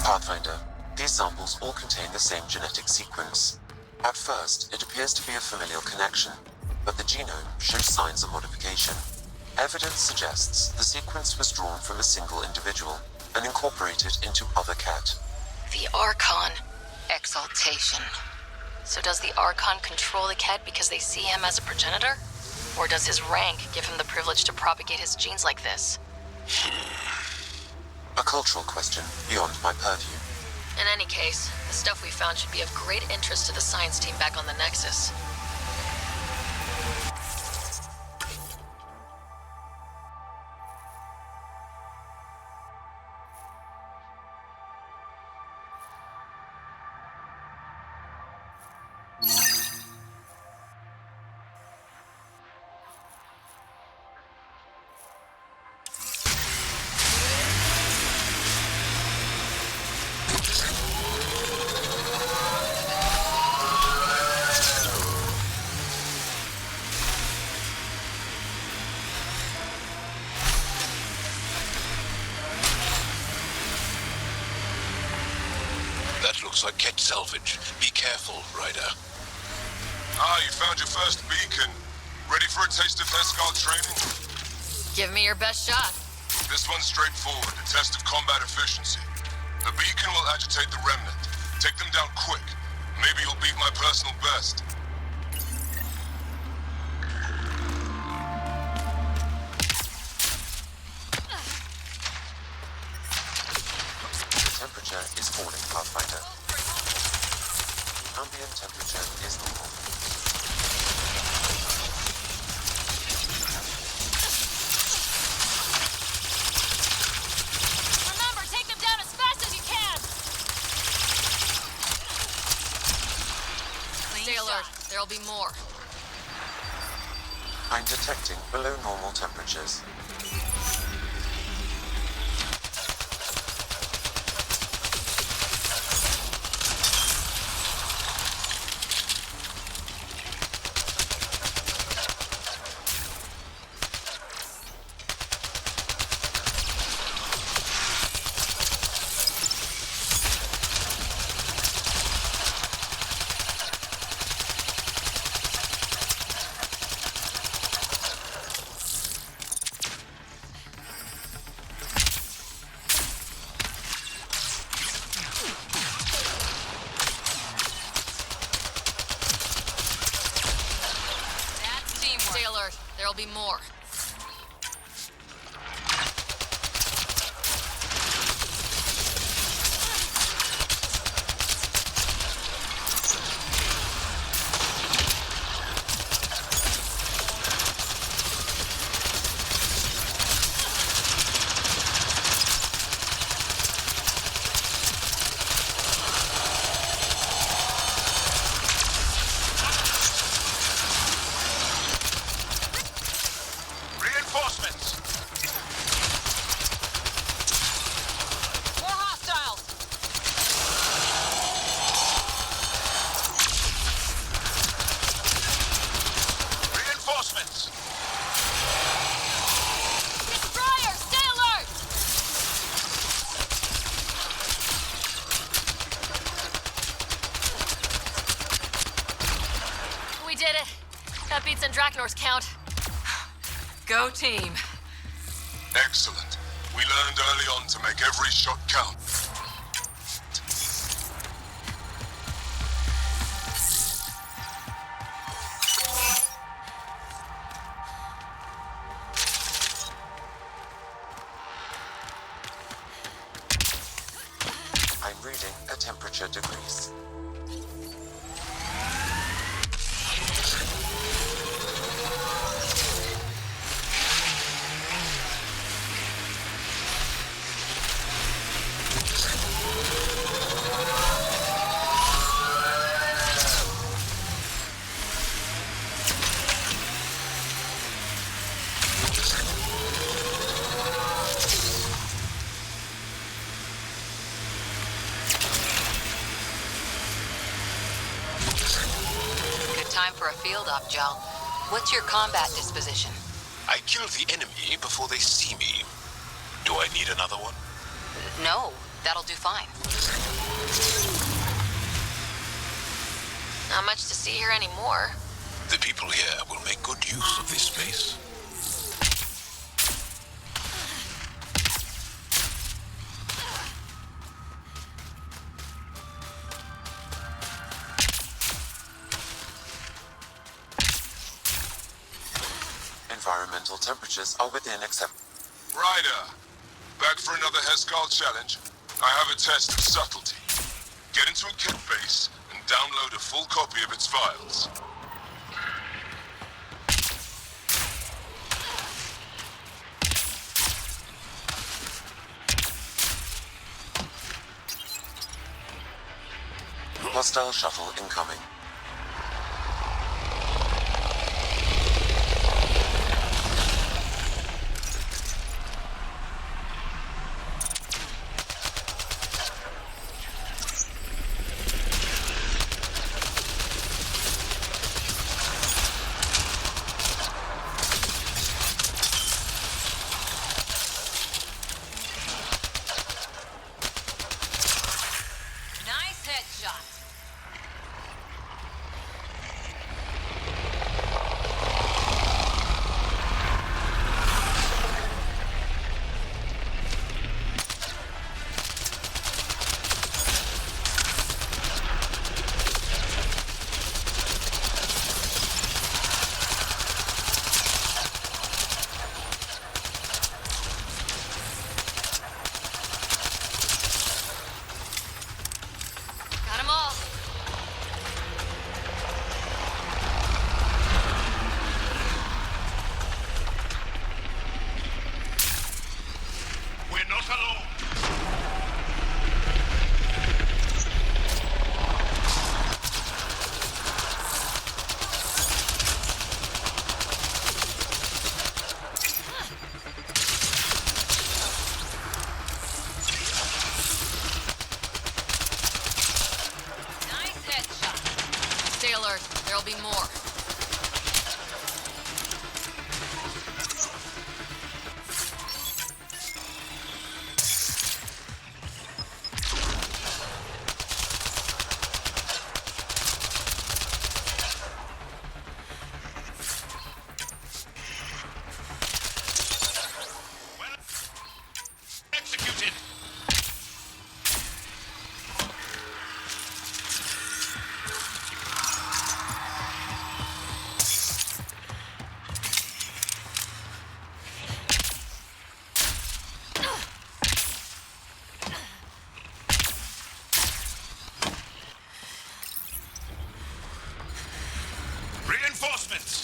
Pathfinder, these samples all contain the same genetic sequence. At first, it appears to be a familial connection, but the genome shows signs of modification. Evidence suggests the sequence was drawn from a single individual and incorporated into other cat. The Archon. Exaltation. So does the Archon control the Ket because they see him as a progenitor? Or does his rank give him the privilege to propagate his genes like this? A cultural question beyond my purview. In any case, the stuff we found should be of great interest to the science team back on the Nexus. Looks like Ket salvage. Be careful, Ryder. You found your first beacon. Ready for a taste of Heskar training? Give me your best shot. This one's straightforward, a test of combat efficiency. The beacon will agitate the remnant. Take them down quick. Maybe you'll beat achieve my personal best. The temperature is falling, Pathfinder. The ambient temperature is normal. Remember, take them down as fast as you can! Stay alert. There'll be more. I'm detecting below normal temperatures. Stay alert. There'll be more. Reinforcements! More hostiles! Reinforcements! Destroyer, stay alert! We did it. That beats Andrachnor's count. Go team. Excellent. We learned early on to make every shot count. I'm reading a temperature decrease. Good time for a field op, Jal. What's your combat disposition? I kill the enemy before they see me. Do I need another one? No, that'll do fine. Not much to see here anymore. The people here will make good use of this space. Environmental temperatures are within acceptable. Ryder, back for another Heskal challenge. I have a test of subtlety. Get into a kit base and download a full copy of its files. Hostile shuttle incoming. Nice headshot. alert. There'll be more. Executed! Reinforcements!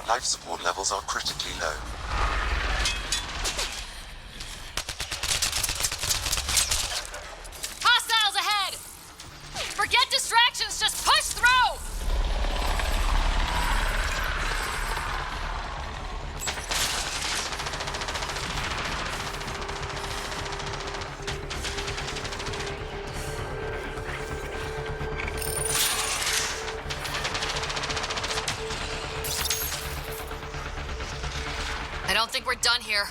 Life support levels are critically low. Hostiles ahead! Forget distractions, just push through! I don't think we're done here.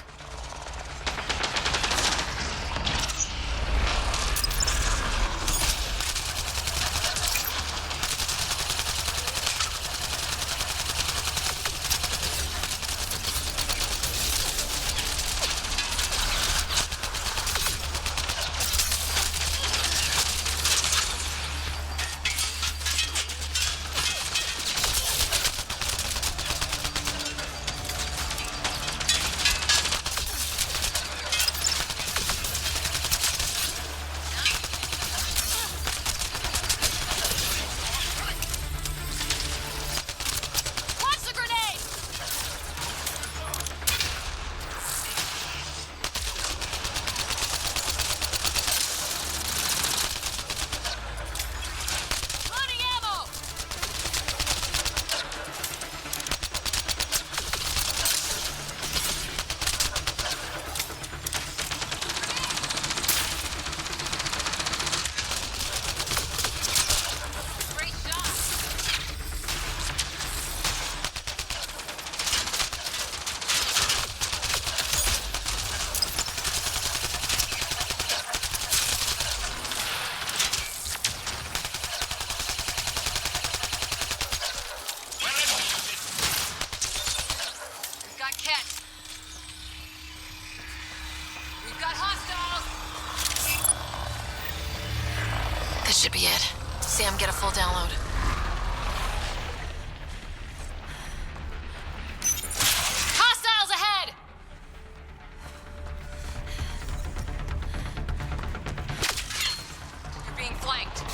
This should be it. Sam, get a full download. Hostiles ahead! You're being flanked.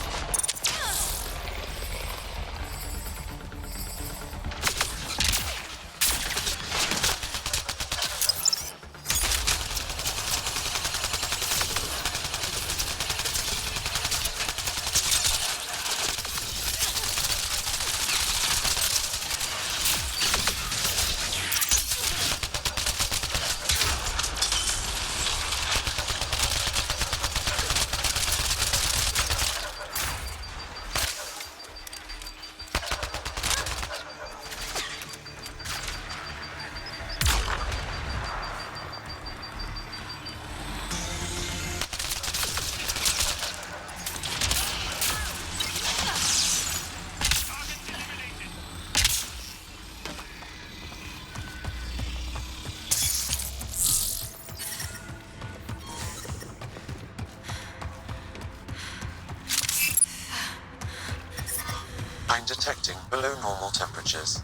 detecting below normal temperatures.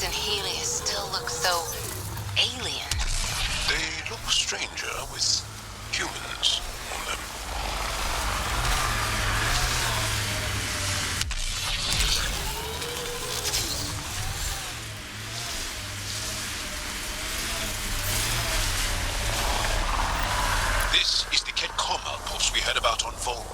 And Helios still look so alien. They look stranger with humans on them. This is the Ketcom outpost we heard about on Vold.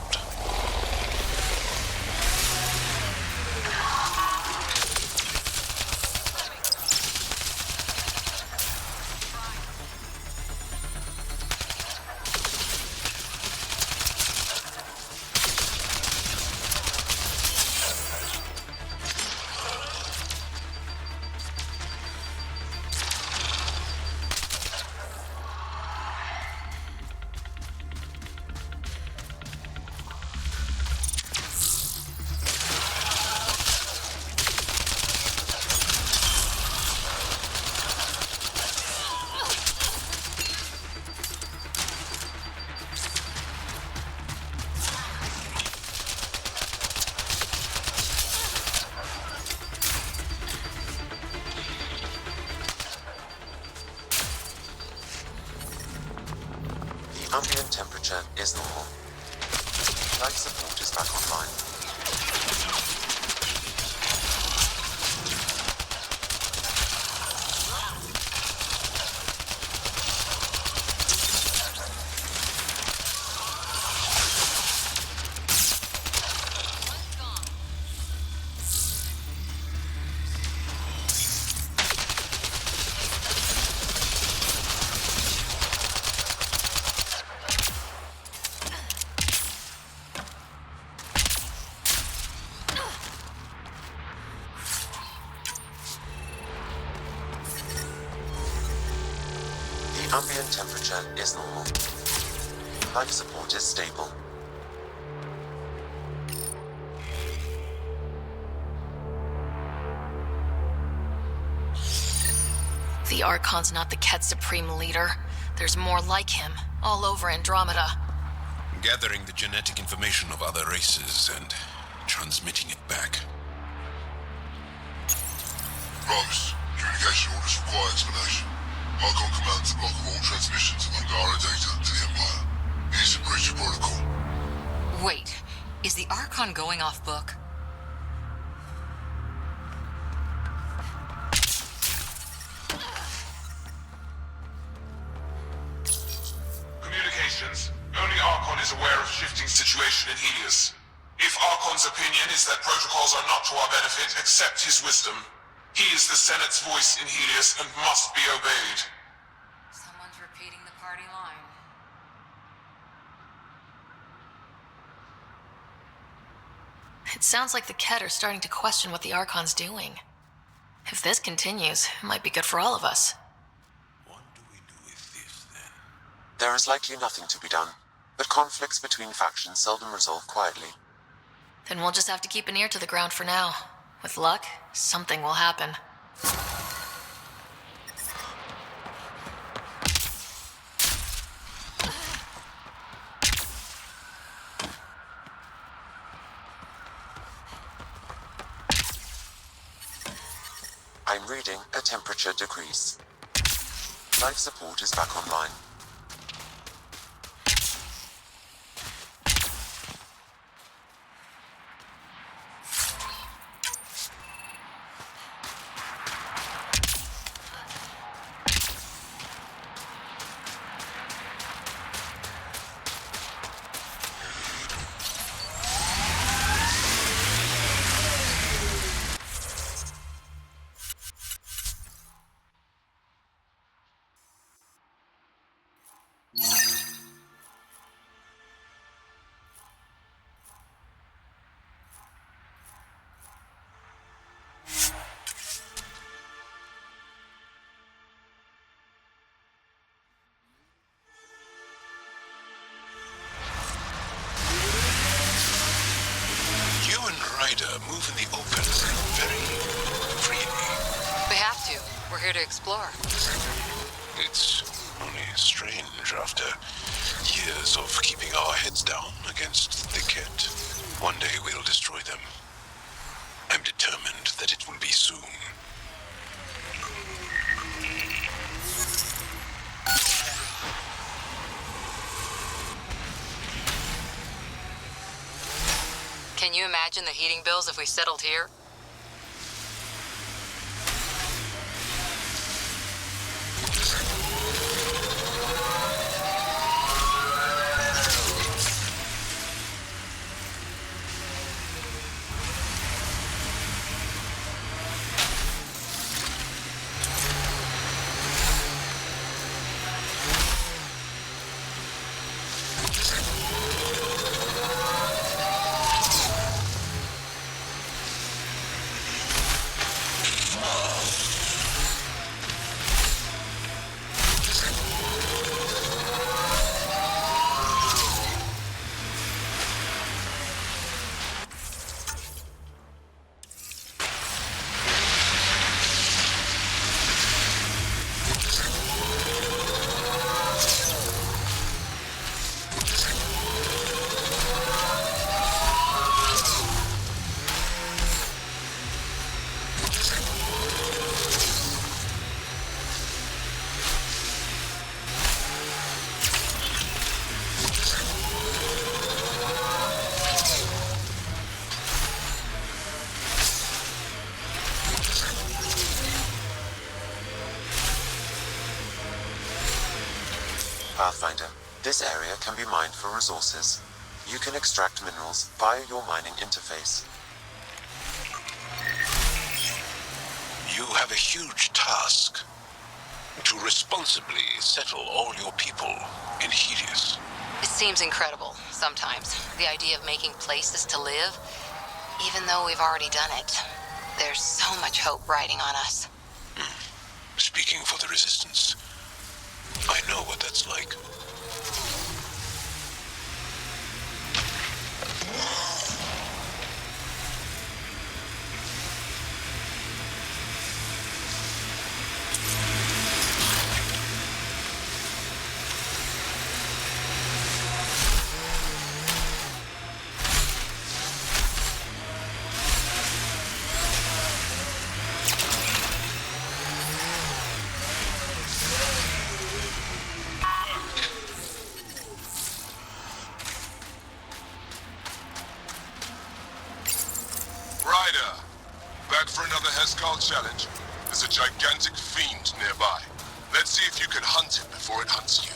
Ambient temperature is normal. Life support is back online. Ambient temperature is normal. Life support is stable. The Archon's not the Ket Supreme leader. There's more like him, all over Andromeda. Gathering the genetic information of other races and transmitting it back. Rose, communication orders require explanation. Archon commands a block of all transmissions of Angara data to the Empire. It is a breach of protocol. Wait, is the Archon going off book? Communications. Only Archon is aware of shifting situation in Helios. If Archon's opinion is that protocols are not to our benefit, accept his wisdom. He is the Senate's voice in Helios and must be obeyed. Someone's repeating the party line. It sounds like the Ket are starting to question what the Archon's doing. If this continues, it might be good for all of us. There is likely nothing to be done, but conflicts between factions seldom resolve quietly. Then we'll just have to keep an ear to the ground for now. With luck, something will happen. I'm reading a temperature decrease. Life support is back online. here to explore. It's only strange after years of keeping our heads down against the kit. One day we'll destroy them. I'm determined that it will be soon. Can you imagine the heating bills if we settled here? Pathfinder, this area can be mined for resources. You can extract minerals via your mining interface. You have a huge task. To responsibly settle all your people in Helios. It seems incredible, sometimes. The idea of making places to live, even though we've already done it. There's so much hope riding on us. Speaking for the Resistance, I know what that's like. Challenge. There's a gigantic fiend nearby. Let's see if you can hunt it before it hunts you.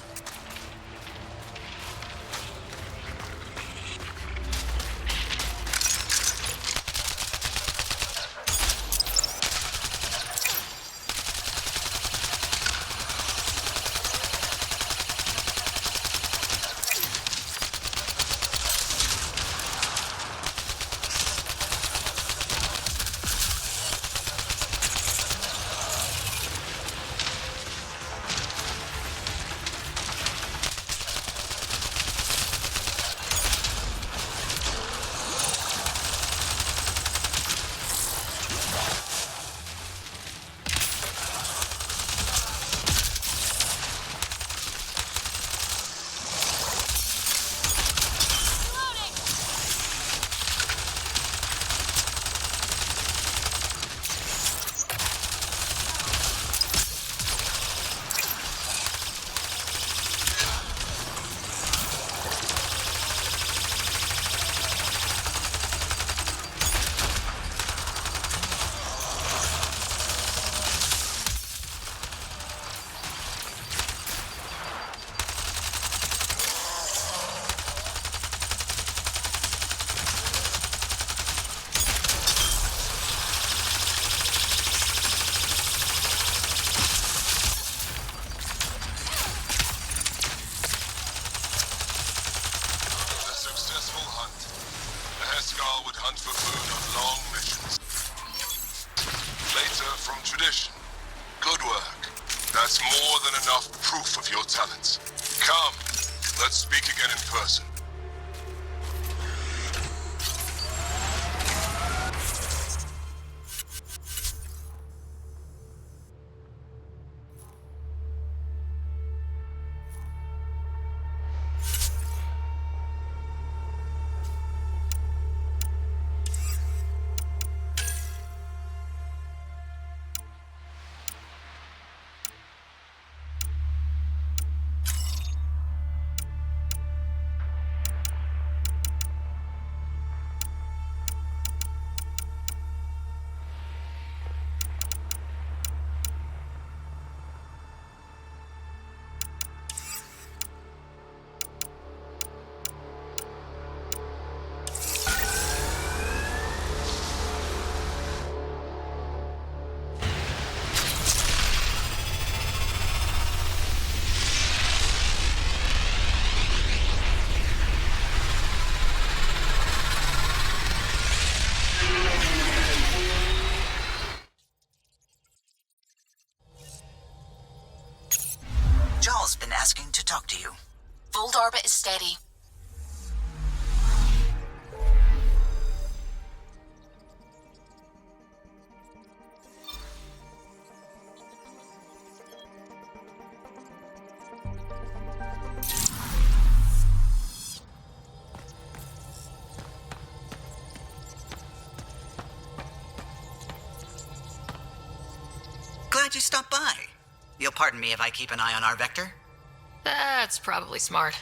Hunt for food on long missions. Later, from tradition. Good work. That's more than enough proof of your talents. Come, let's speak again in person. asking to talk to you. Fold orbit is steady. Glad you stopped by. You'll pardon me if I keep an eye on our vector? That's probably smart.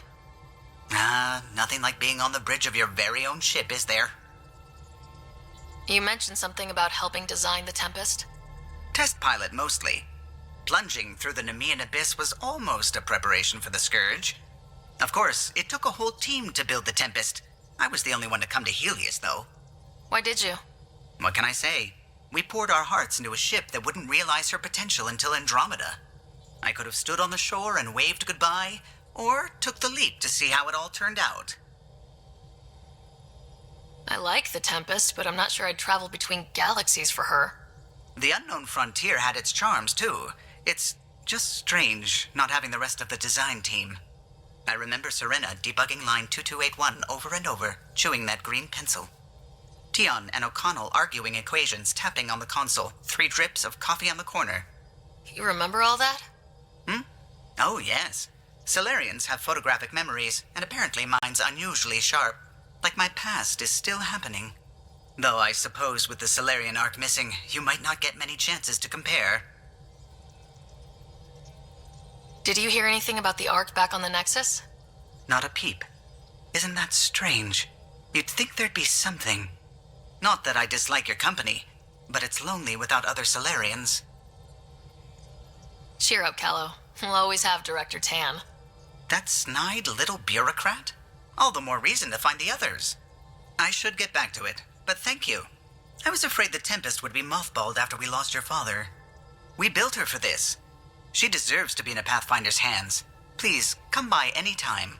Nothing like being on the bridge of your very own ship, is there? You mentioned something about helping design the Tempest? Test pilot, mostly. Plunging through the Nemean abyss was almost a preparation for the Scourge. Of course, it took a whole team to build the Tempest. I was the only one to come to Helios, though. Why did you? What can I say? We poured our hearts into a ship that wouldn't realize her potential until Andromeda. I could have stood on the shore and waved goodbye, or took the leap to see how it all turned out. I like the Tempest, but I'm not sure I'd travel between galaxies for her. The unknown frontier had its charms, too. It's just strange not having the rest of the design team. I remember Serena debugging line 2281 over and over, chewing that green pencil. Tion and O'Connell arguing equations, tapping on the console, 3 drips of coffee on the corner. You remember all that? Oh, yes. Solarians have photographic memories, and apparently mine's unusually sharp. Like my past is still happening. Though I suppose with the Solarian arc missing, you might not get many chances to compare. Did you hear anything about the Ark back on the Nexus? Not a peep. Isn't that strange? You'd think there'd be something. Not that I dislike your company, but it's lonely without other Solarians. Cheer up, Callow. We'll always have Director Tan. That snide little bureaucrat? All the more reason to find the others. I should get back to it, but thank you. I was afraid the Tempest would be mothballed after we lost your father. We built her for this. She deserves to be in a Pathfinder's hands. Please, come by any time.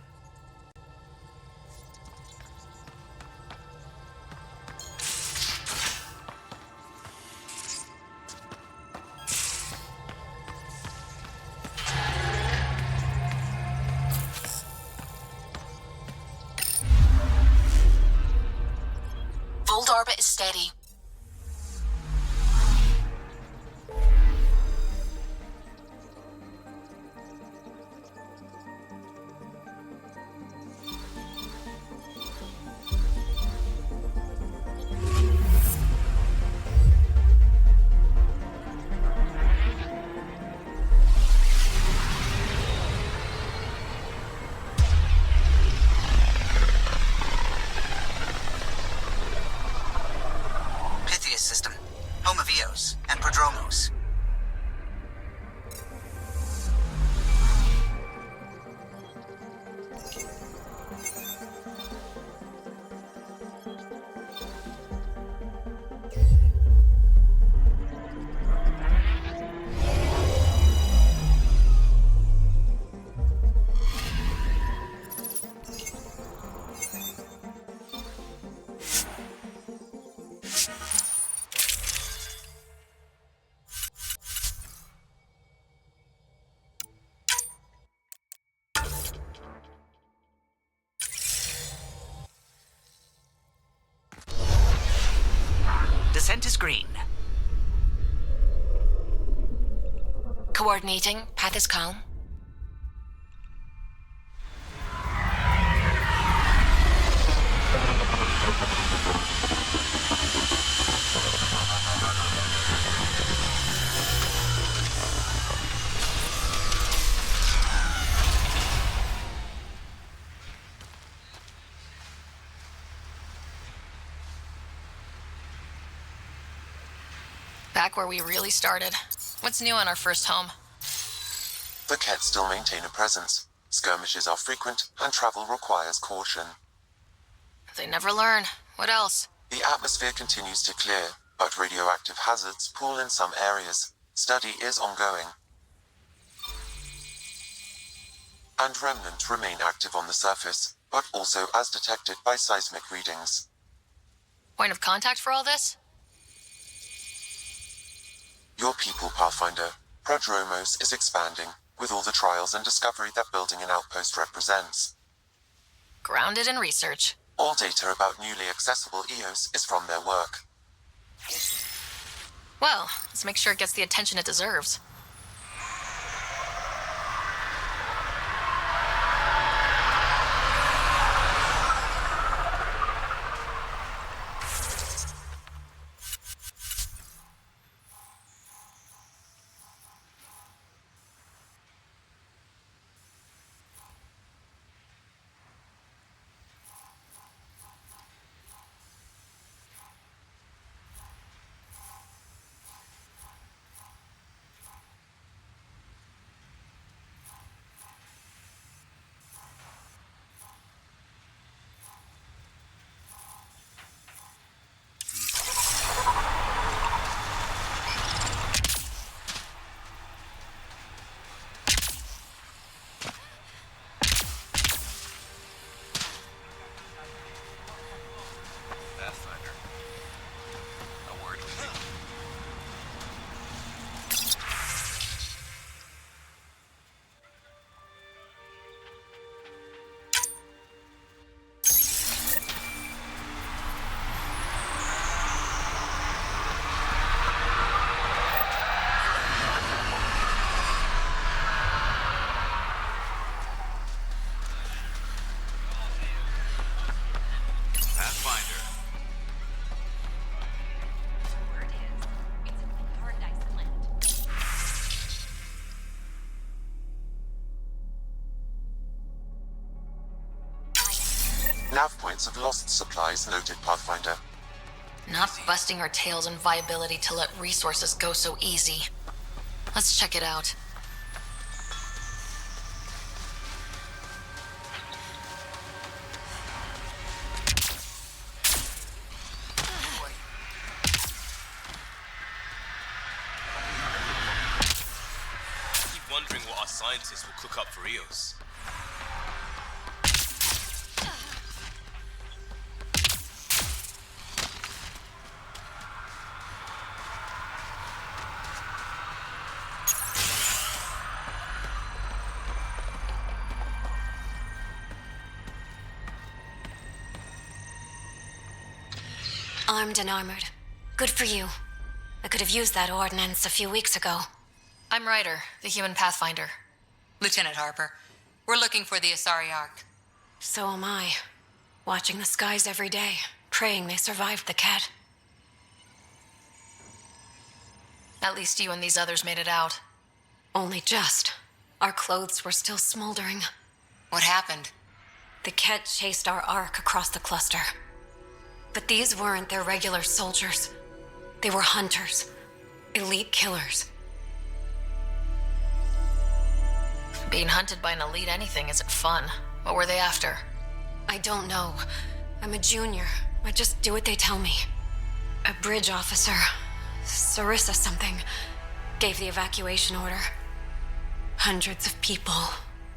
Fold orbit is steady. System, home of Eos and Prodromos. Descent is green. Coordinating. Path is calm. Back where we really started. What's new on our first home? The Kett still maintain a presence. Skirmishes are frequent, and travel requires caution. They never learn. What else? The atmosphere continues to clear, but radioactive hazards pool in some areas. Study is ongoing. And remnant remain active on the surface, but also as detected by seismic readings. Point of contact for all this? Your people, Pathfinder. Prodromos is expanding. with all the trials and discovery that building an outpost represents. Grounded in research. All data about newly accessible EOS is from their work. Well, let's make sure it gets the attention it deserves. Pathfinder. A word with you. Pathfinder. Nav points of lost supplies noted, Pathfinder. Not busting our tails on viability to let resources go so easy. Let's check it out. I keep wondering what our scientists will cook up for EOS. Armed and armored. Good for you. I could have used that ordnance a few weeks ago. I'm Ryder, the human Pathfinder. Lieutenant Harper, we're looking for the Asari Ark. So am I. Watching the skies every day, praying they survived the cat. At least you and these others made it out. Only just. Our clothes were still smoldering. What happened? The cat chased our Ark across the cluster. But these weren't their regular soldiers. They were hunters. Elite killers. Being hunted by an elite anything isn't fun. What were they after? I don't know. I'm a junior. I just do what they tell me. A bridge officer, Sarissa something, gave the evacuation order. Hundreds of people,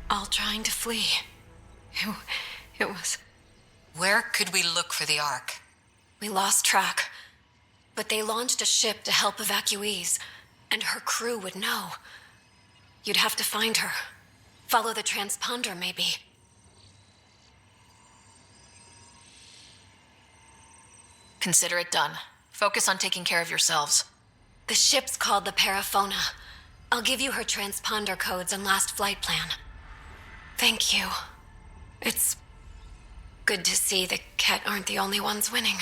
all trying to flee. It was... Where could we look for the Ark? We lost track. But they launched a ship to help evacuees, and her crew would know. You'd have to find her. Follow the transponder, maybe. Consider it done. Focus on taking care of yourselves. The ship's called the Paraphona. I'll give you her transponder codes and last flight plan. Thank you. It's good to see the Ket aren't the only ones winning.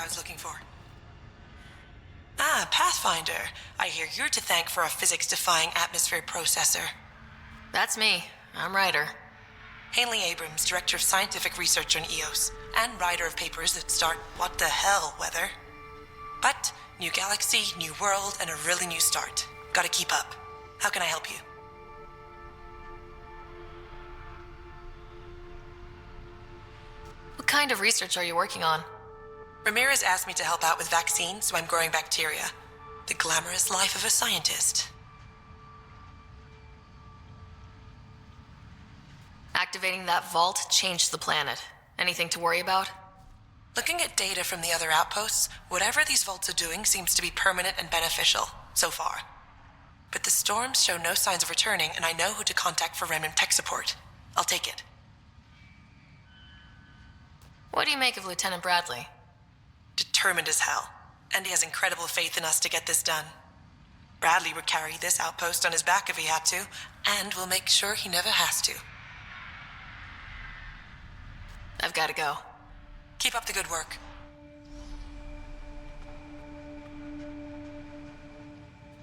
was looking for. Ah, Pathfinder. I hear you're to thank for a physics-defying atmosphere processor. That's me. I'm Ryder. Hanley Abrams, Director of Scientific Research on EOS, and writer of papers that start what the hell weather. But, new galaxy, new world, and a really new start. Gotta keep up. How can I help you? What kind of research are you working on? Ramirez asked me to help out with vaccines, so I'm growing bacteria. The glamorous life of a scientist. Activating that vault changed the planet. Anything to worry about? Looking at data from the other outposts, whatever these vaults are doing seems to be permanent and beneficial, so far. But the storms show no signs of returning, and I know who to contact for remnant tech support. I'll take it. What do you make of Lieutenant Bradley? Determined as hell, and he has incredible faith in us to get this done. Bradley would carry this outpost on his back if he had to, and we'll make sure he never has to. I've got to go. Keep up the good work.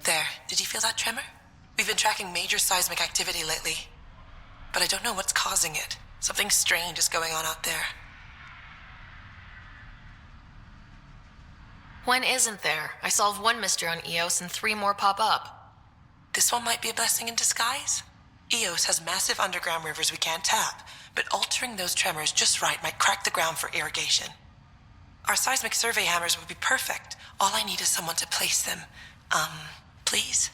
There, did you feel that tremor? We've been tracking major seismic activity lately, but I don't know what's causing it. Something strange is going on out there. When isn't there? I solved one mystery on EOS and 3 more pop up. This one might be a blessing in disguise. EOS has massive underground rivers we can't tap, but altering those tremors just right might crack the ground for irrigation. Our seismic survey hammers would be perfect. All I need is someone to place them. Please?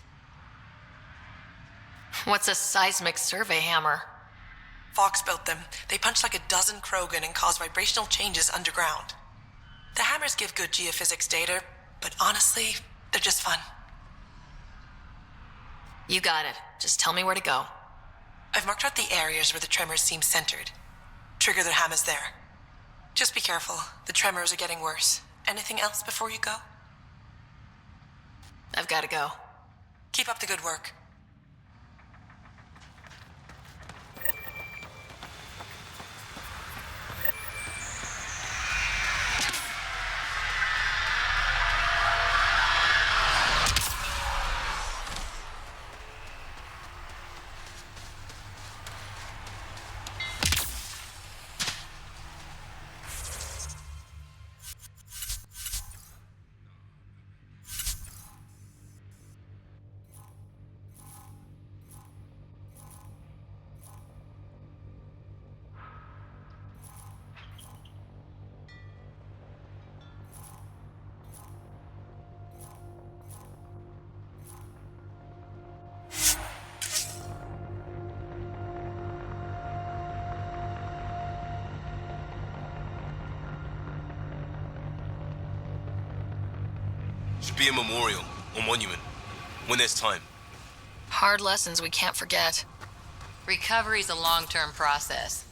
What's a seismic survey hammer? Fox built them. They punch like a dozen Krogan and cause vibrational changes underground. The hammers give good geophysics data, but honestly, they're just fun. You got it. Just tell me where to go. I've marked out the areas where the tremors seem centered. Trigger the hammers there. Just be careful. The tremors are getting worse. Anything else before you go? I've got to go. Keep up the good work. Should be a memorial or monument when there's time. Hard lessons we can't forget. Recovery's a long-term process.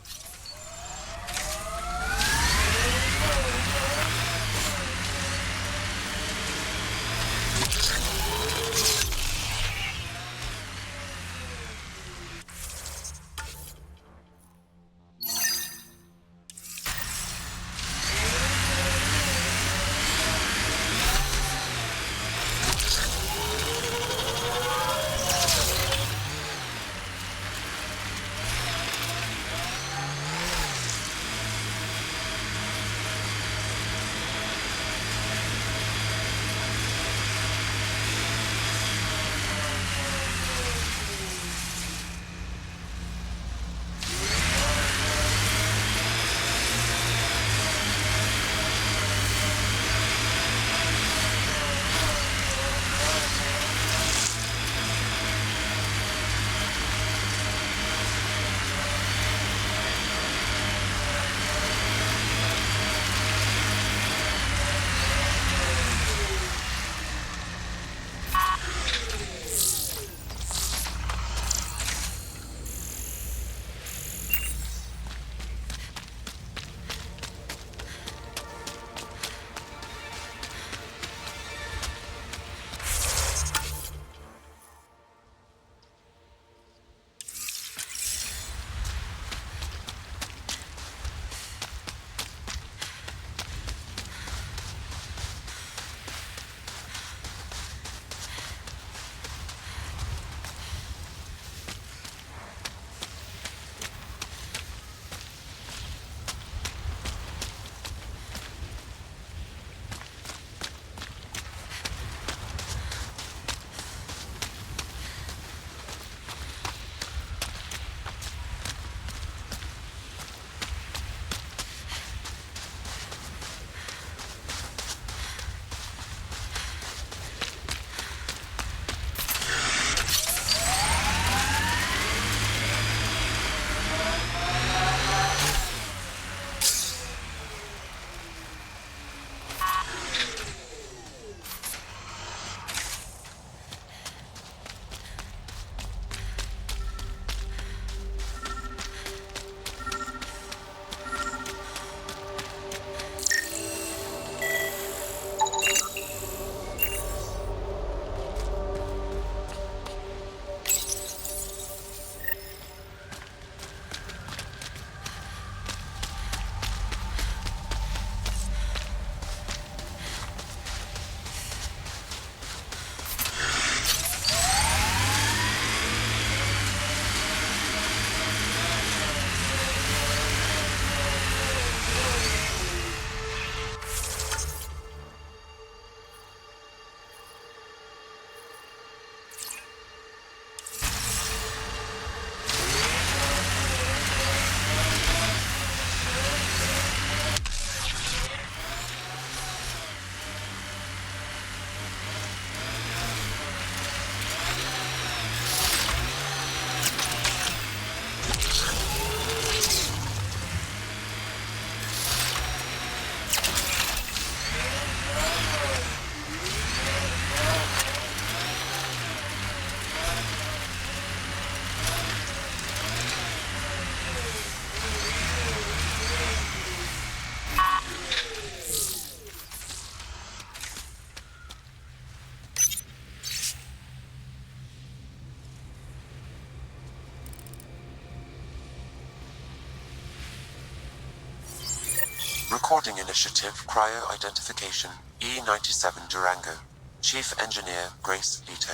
Recording Initiative Cryo Identification E97 Durango. Chief Engineer Grace Leto.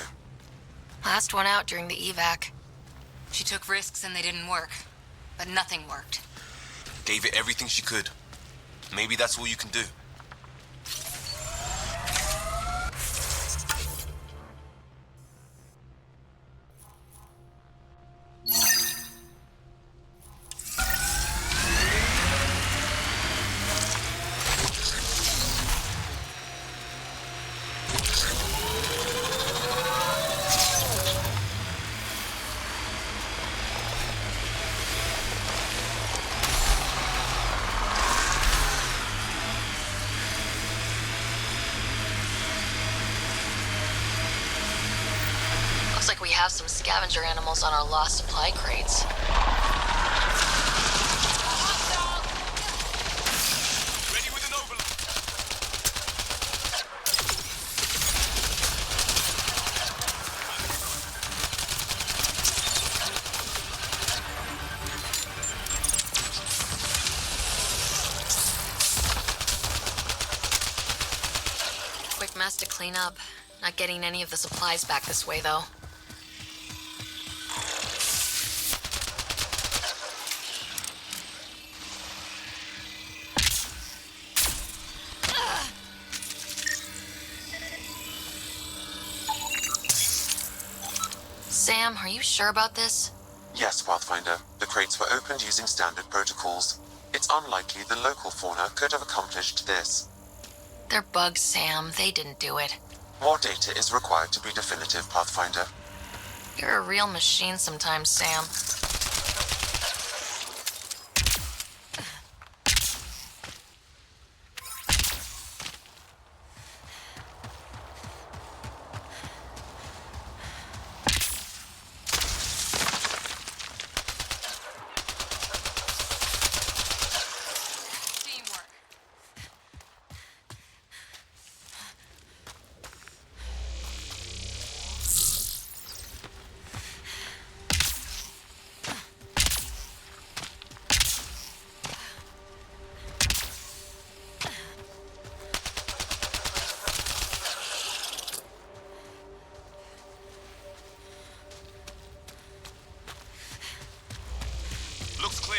Last one out during the evac. She took risks and they didn't work. But nothing worked. Gave it everything she could. Maybe that's all you can do. Looks like we have some scavenger animals on our lost supply crates. Ready with an overload. Quick mess to clean up. Not getting any of the supplies back this way, though. Sam, are you sure about this? Yes, Pathfinder. The crates were opened using standard protocols. It's unlikely the local fauna could have accomplished this. They're bugs, Sam. They didn't do it. More data is required to be definitive, Pathfinder. You're a real machine sometimes, Sam. Looks clear.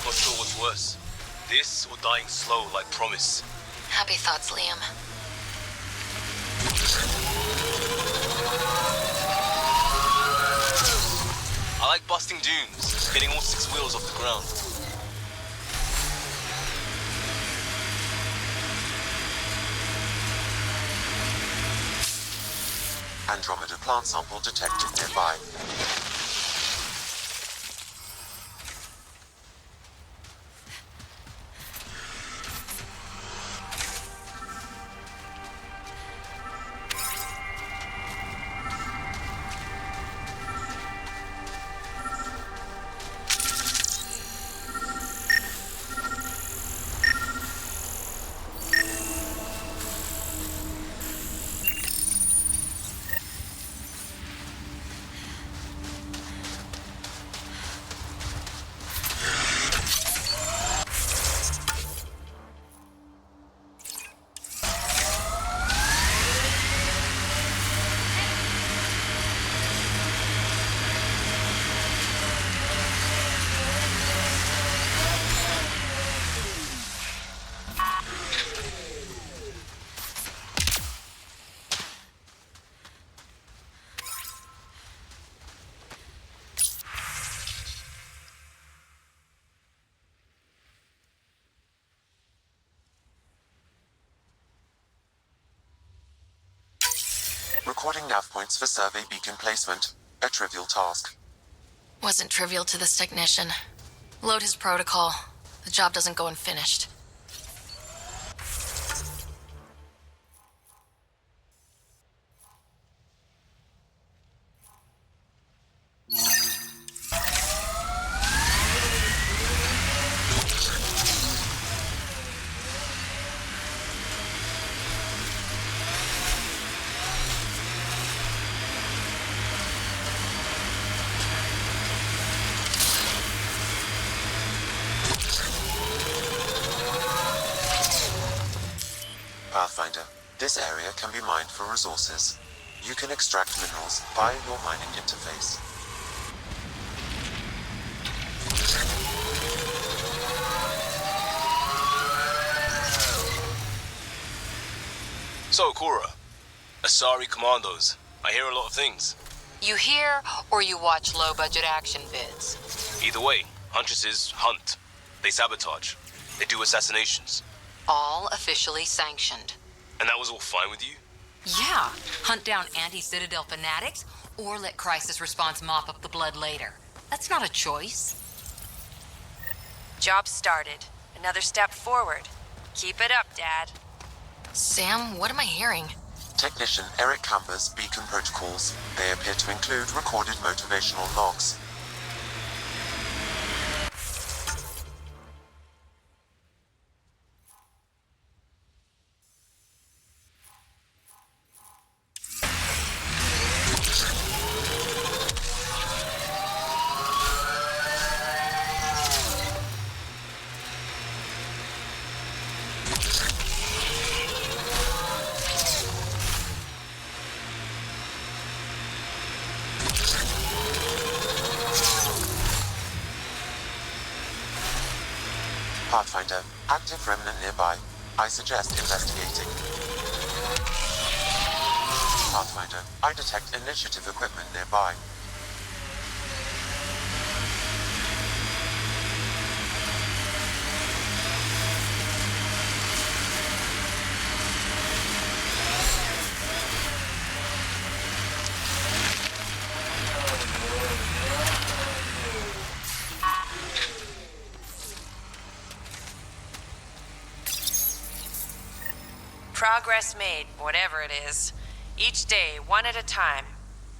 Not sure what's worse. This or dying slow like Promise. Happy thoughts, Liam. I like busting dunes, getting all 6 wheels off the ground. Andromeda plant sample detected nearby. Recording nav points for survey beacon placement. A trivial task. Wasn't trivial to this technician. Load his protocol. The job doesn't go unfinished. Pathfinder. This area can be mined for resources. You can extract minerals via your mining interface. So, Cora, Asari Commandos. I hear a lot of things. You hear or you watch low-budget action vids? Either way, Huntresses hunt. They sabotage. They do assassinations. All officially sanctioned. And that was all fine with you? Yeah, hunt down anti-Citadel fanatics, or let crisis response mop up the blood later. That's not a choice. Job started. Another step forward. Keep it up, Dad. Sam, what am I hearing? Technician Eric Camber's beacon protocols. They appear to include recorded motivational logs. Pathfinder, active remnant nearby. I suggest investigating. Pathfinder, I detect initiative equipment nearby. Progress made, whatever it is. Each day, one at a time.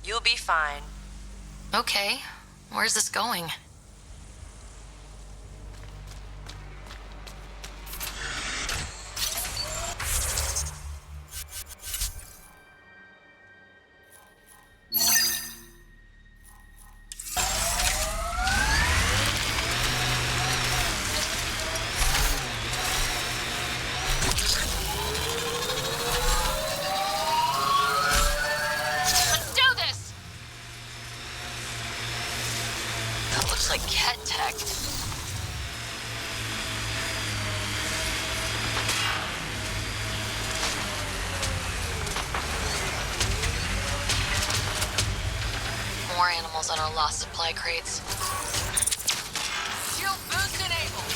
You'll be fine. Okay, where's this going? Like cat tech. More animals on our lost supply crates. Shield boost enabled.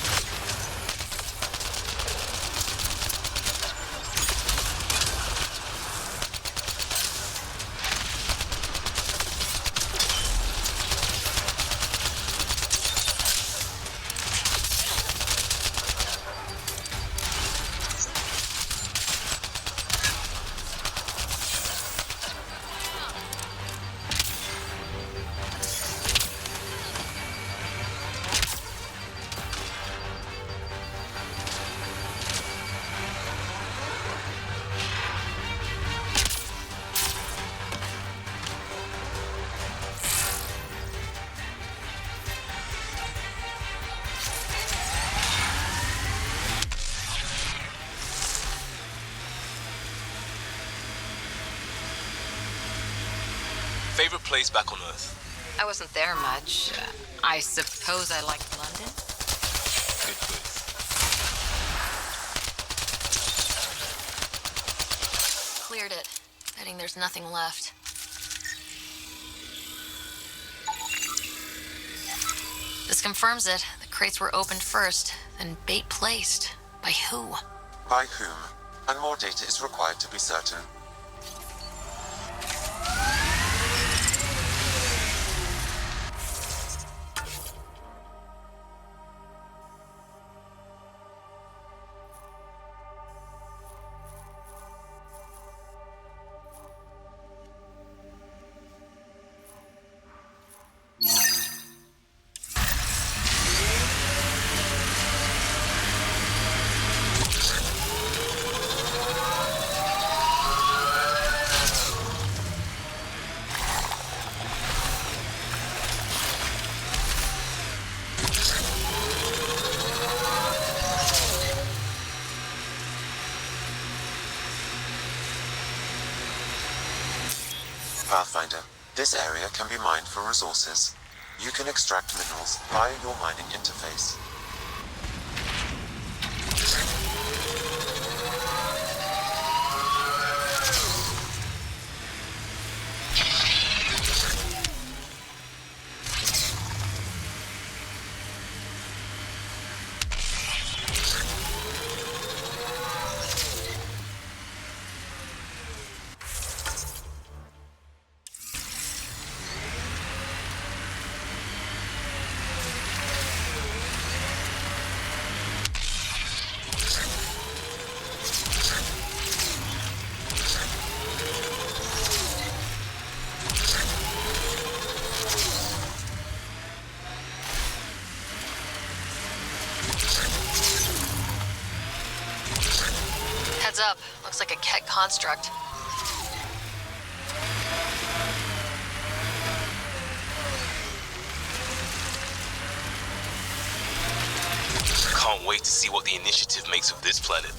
Favorite place back on Earth? I wasn't there much. I suppose I liked London. Good place. Cleared it. Betting there's nothing left. This confirms it. The crates were opened first, then bait placed. By who? By whom? And more data is required to be certain. Pathfinder. This area can be mined for resources. You can extract minerals via your mining interface. Heads up. Looks like a Ket construct. Can't wait to see what the initiative makes of this planet.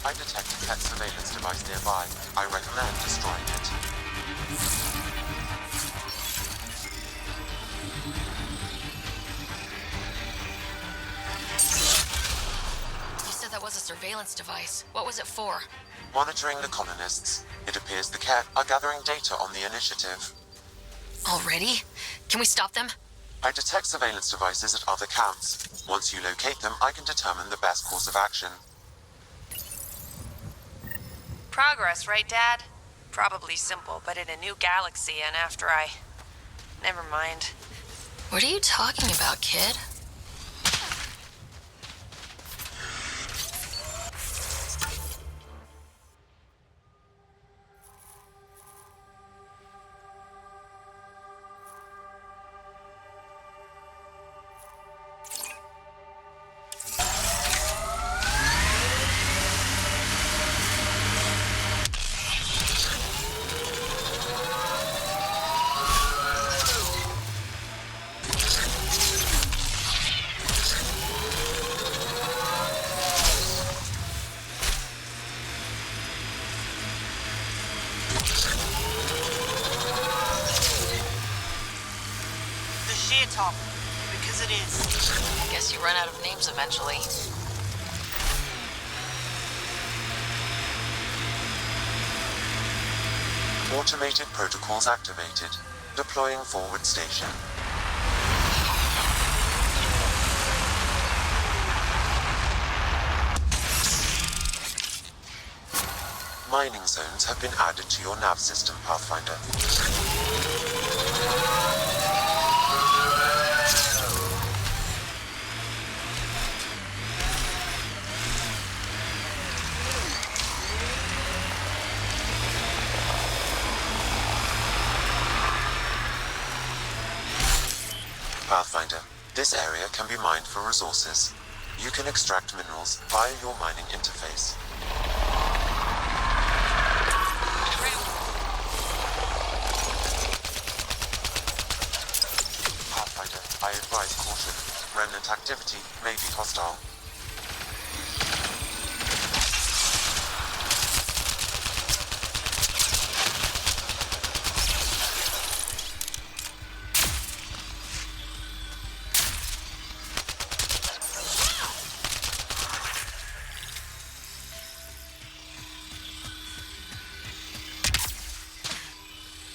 I detect a Ket surveillance device nearby. I recommend destroying it. You said that was a surveillance device. What was it for? Monitoring the colonists. It appears the Ket are gathering data on the initiative. Already? Can we stop them? I detect surveillance devices at other camps. Once you locate them, I can determine the best course of action. Progress, right, Dad? Probably simple, but in a new galaxy, and after I... Never mind. What are you talking about, kid? Top, because it is. Guess you run out of names eventually. Automated protocols activated. Deploying forward station. Mining zones have been added to your nav system, Pathfinder. Pathfinder, this area can be mined for resources. You can extract minerals via your mining interface. Pathfinder, I advise caution. Remnant activity may be hostile.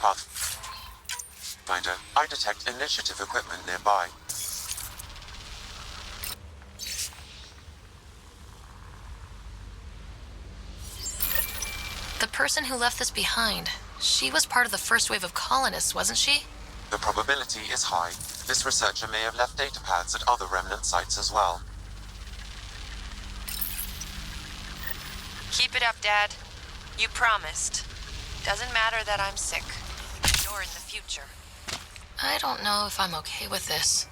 Pathfinder, I detect initiative equipment nearby. The person who left this behind, she was part of the first wave of colonists, wasn't she? The probability is high. This researcher may have left data pads at other remnant sites as well. Keep it up, Dad. You promised. Doesn't matter that I'm sick. You're in the future. I don't know if I'm okay with this.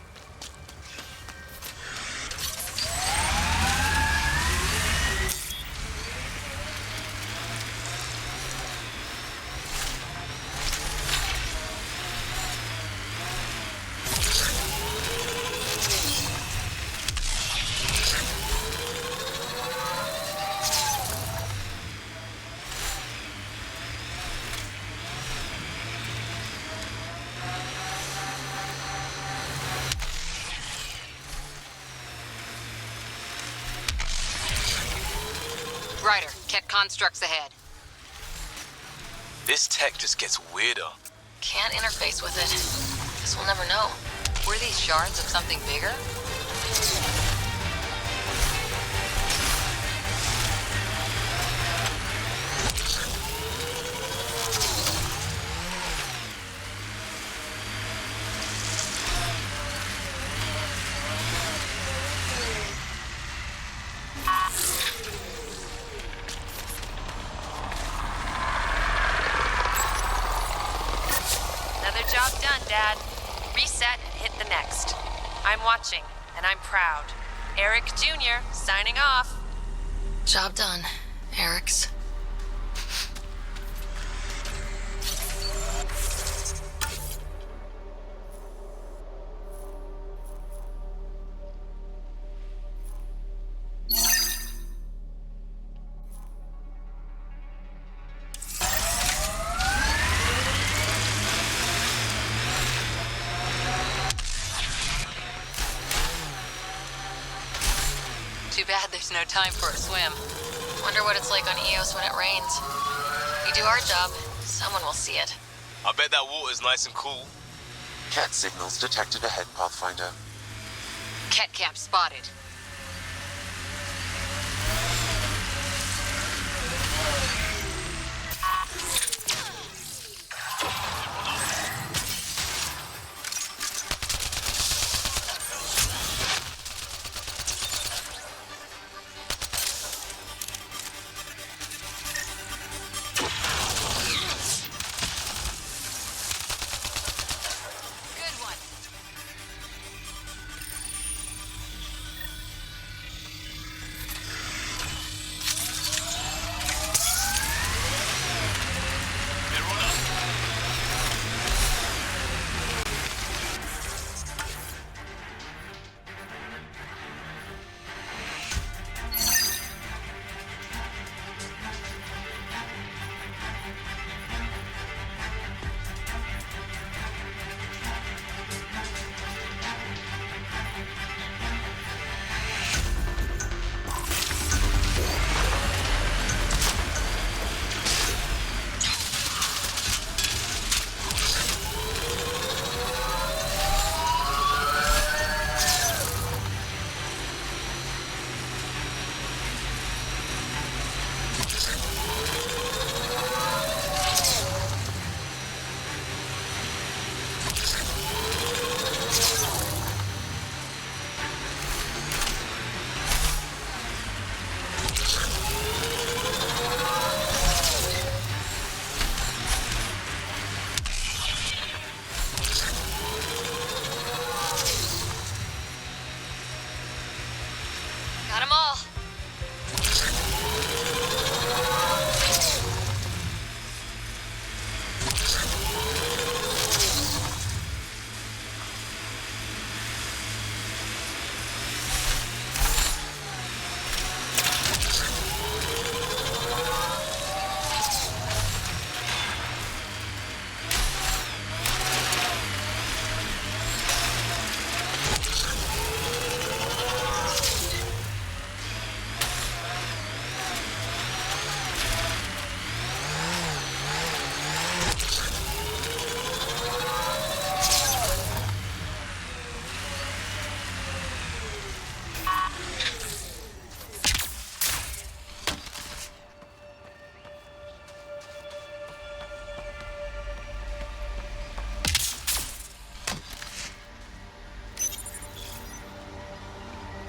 Ryder, Ket constructs ahead. This tech just gets weirder. Can't interface with it. Guess we'll never know. Were these shards of something bigger? Another job done, Dad. Reset and hit the next. I'm watching, and I'm proud. Eric Jr. signing off. Job done, Eric's. Too bad there's no time for a swim. Wonder what it's like on Eos when it rains. We do our job, someone will see it. I bet that water's nice and cool. Cat signals detected ahead, Pathfinder. Ket camp spotted.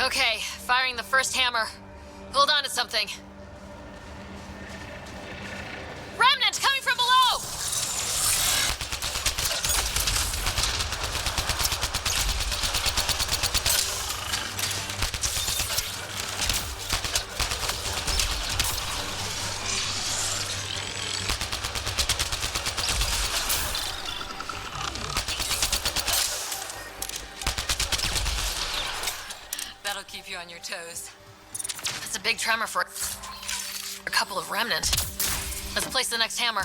Okay, firing the first hammer. Hold on to something. Remnant coming from below! That'll keep you on your toes. That's a big tremor for a couple of remnant. Let's place the next hammer.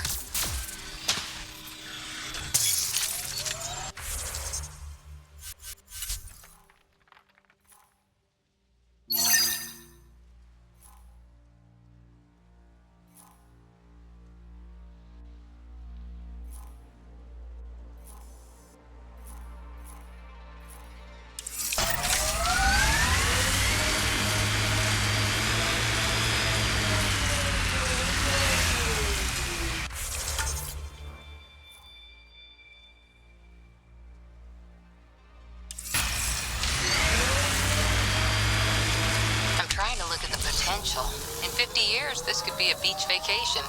In 50 years, this could be a beach vacation.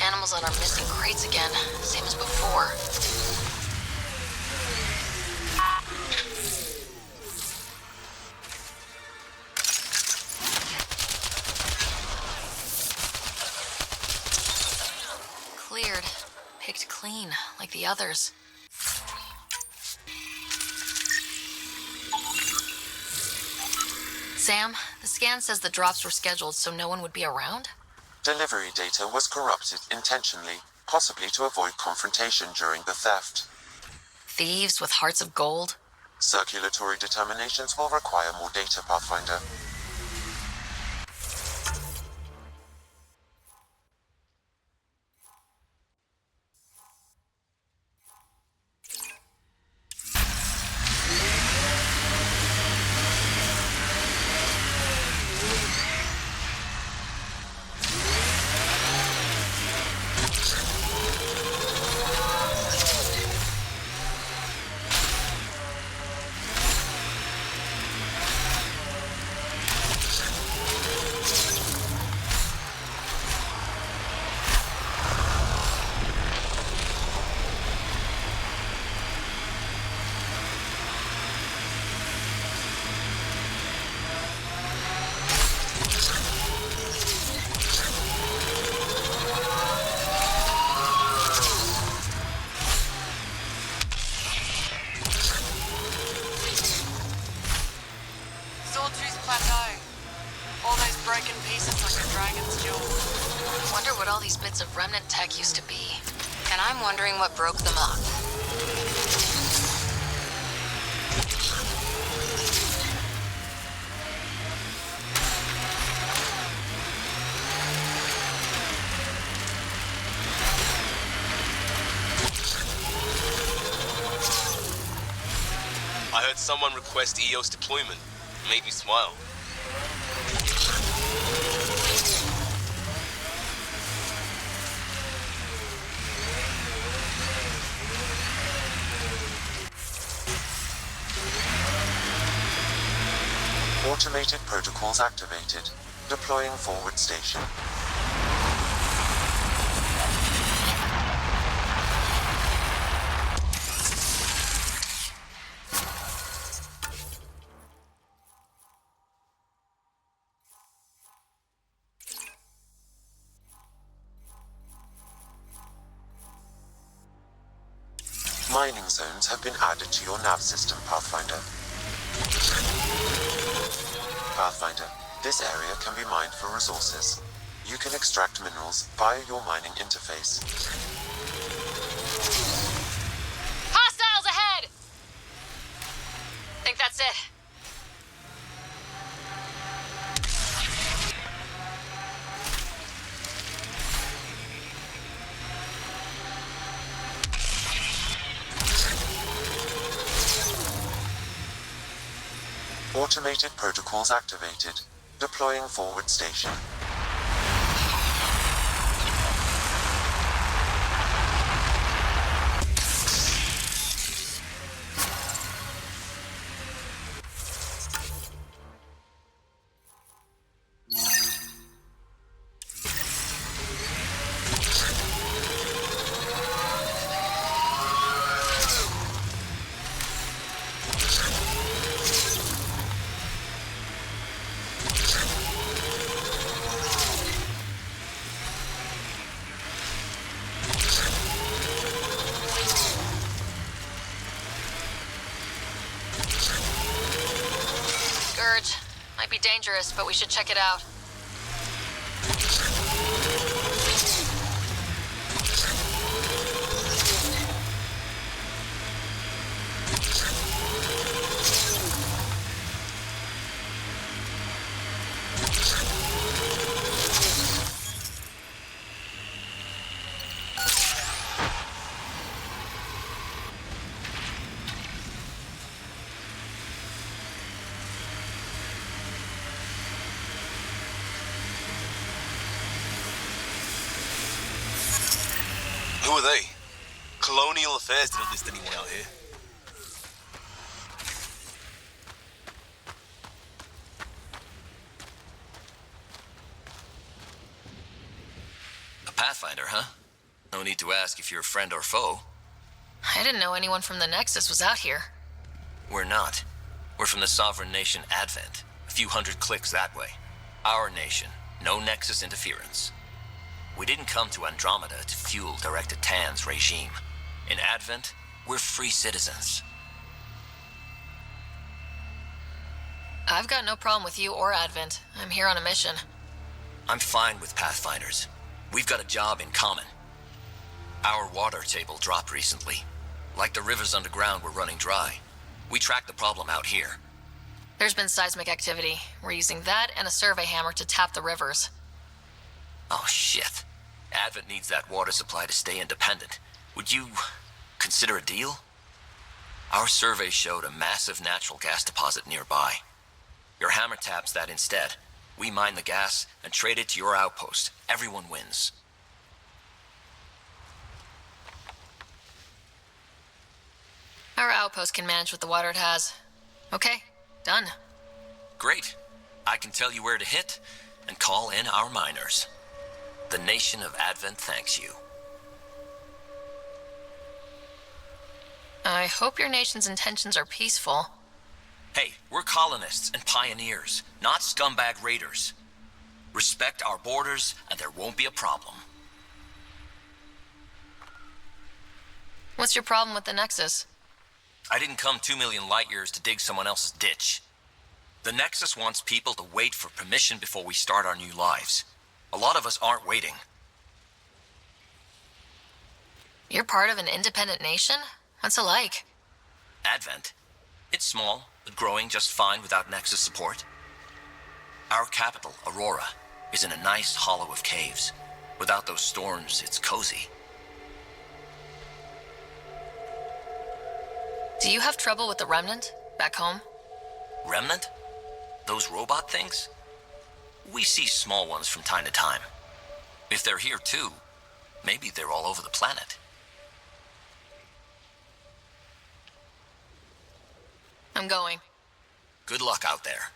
Animals on our missing crates again, same as before. Cleared. Picked clean, like the others. Sam, the scan says the drops were scheduled so no one would be around? Delivery data was corrupted intentionally, possibly to avoid confrontation during the theft. Thieves with hearts of gold? Circulatory determinations will require more data, Pathfinder. Of remnant tech used to be. And I'm wondering what broke them up. I heard someone request EOS deployment. It made me smile. Automated protocols activated. Deploying forward station. Mining zones have been added to your nav system, Pathfinder. Pathfinder, this area can be mined for resources. You can extract minerals via your mining interface. Hostiles ahead! Think that's it. Automated protocols activated. Deploying forward station. Scourge. Might be dangerous, but we should check it out. Who are they? Colonial Affairs didn't list anyone out here. A Pathfinder, huh? No need to ask if you're a friend or foe. I didn't know anyone from the Nexus was out here. We're not. We're from the sovereign nation Advent. A few hundred clicks that way. Our nation. No Nexus interference. We didn't come to Andromeda to fuel Director Tan's regime. In Advent, we're free citizens. I've got no problem with you or Advent. I'm here on a mission. I'm fine with Pathfinders. We've got a job in common. Our water table dropped recently. Like the rivers underground were running dry. We tracked the problem out here. There's been seismic activity. We're using that and a survey hammer to tap the rivers. Oh, shit. Advent needs that water supply to stay independent. Would you consider a deal? Our survey showed a massive natural gas deposit nearby. Your hammer taps that instead. We mine the gas and trade it to your outpost. Everyone wins. Our outpost can manage with the water it has. Okay, done. Great. I can tell you where to hit and call in our miners. The nation of Advent thanks you. I hope your nation's intentions are peaceful. Hey, we're colonists and pioneers, not scumbag raiders. Respect our borders and there won't be a problem. What's your problem with the Nexus? I didn't come 2 million light years to dig someone else's ditch. The Nexus wants people to wait for permission before we start our new lives. A lot of us aren't waiting. You're part of an independent nation? What's it like? Advent. It's small, but growing just fine without Nexus support. Our capital, Aurora, is in a nice hollow of caves. Without those storms, it's cozy. Do you have trouble with the Remnant back home? Remnant? Those robot things? We see small ones from time to time. If they're here too, maybe they're all over the planet. I'm going. Good luck out there.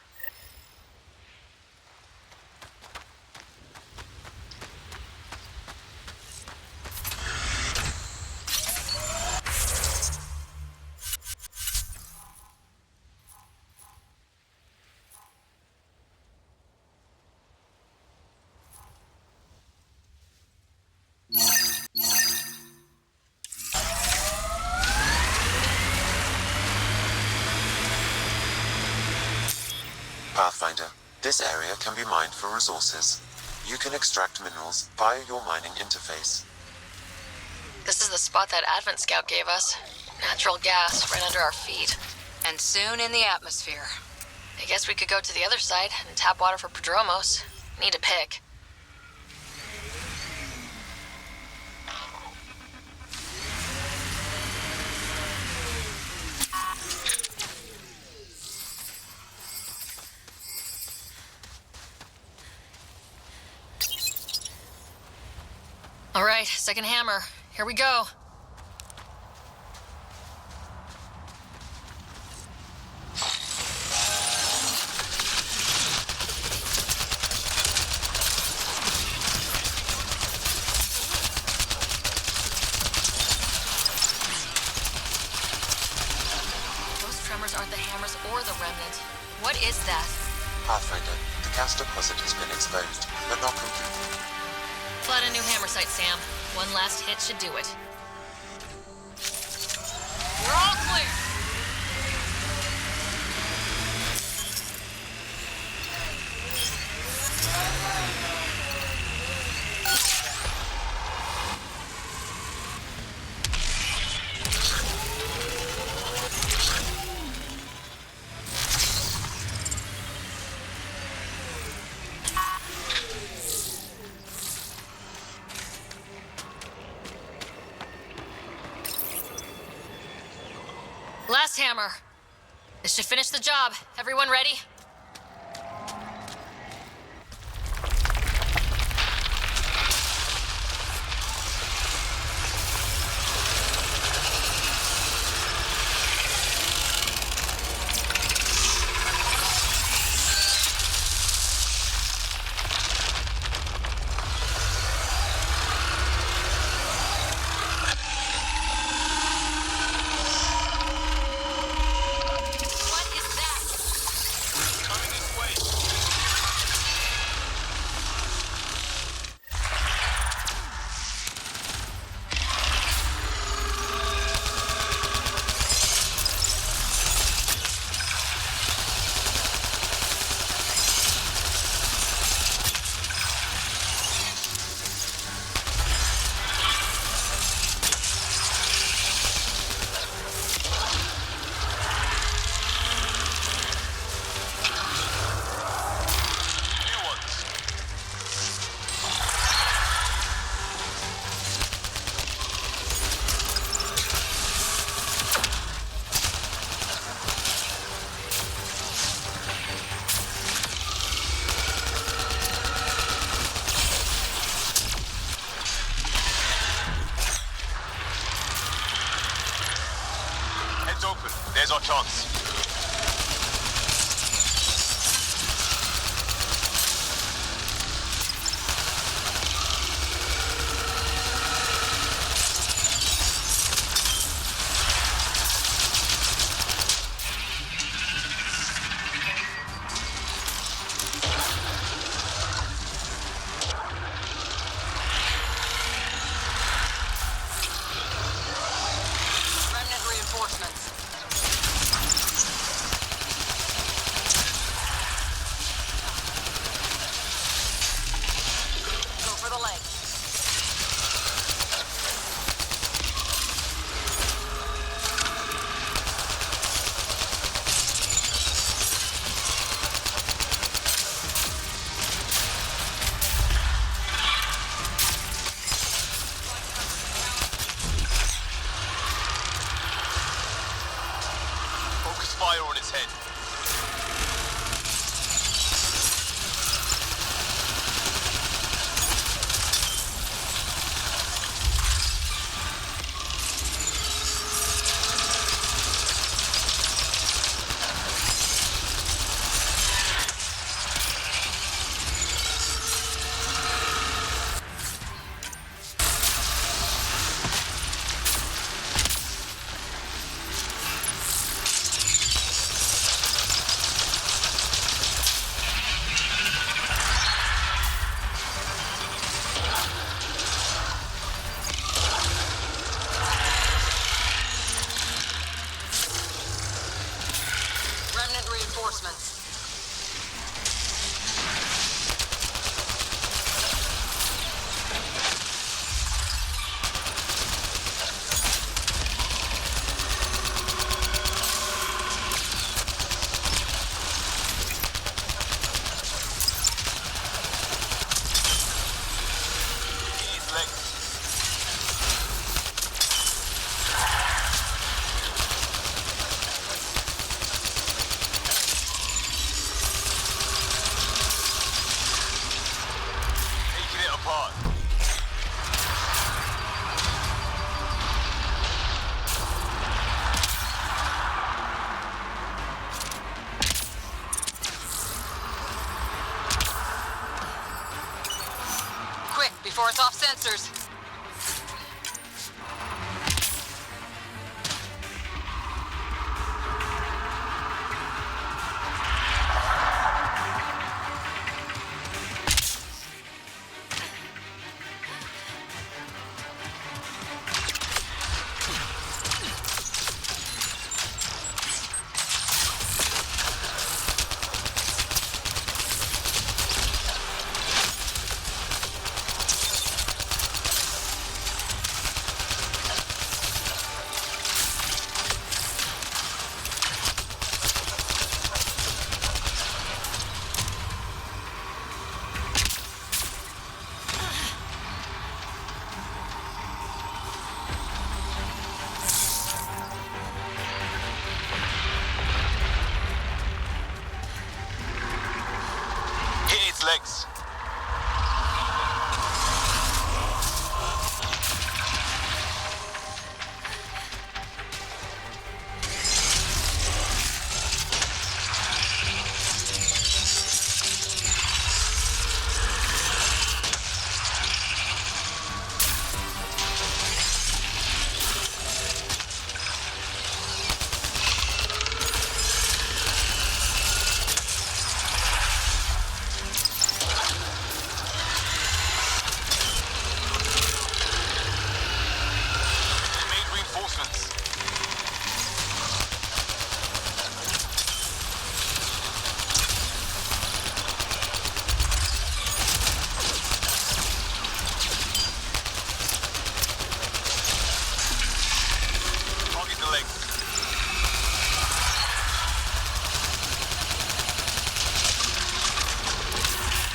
Pathfinder, this area can be mined for resources. You can extract minerals via your mining interface. This is the spot that Advent Scout gave us. Natural gas right under our feet. And soon in the atmosphere. I guess we could go to the other side and tap water for Prodromos. Need a pick. All right, second hammer. Here we go. Those tremors aren't the hammers or the Remnant. What is that? Pathfinder, the gas deposit has been exposed, but not completely. Flood a new hammer site, Sam. One last hit should do it. We're all clear! last hammer. This should finish the job. Everyone ready? There's our chance. Remnant reinforcements. Go for the leg. Focus fire on its head. Remnant reinforcements. These legs. Taking it apart. Quick, before it's off sensors. its legs.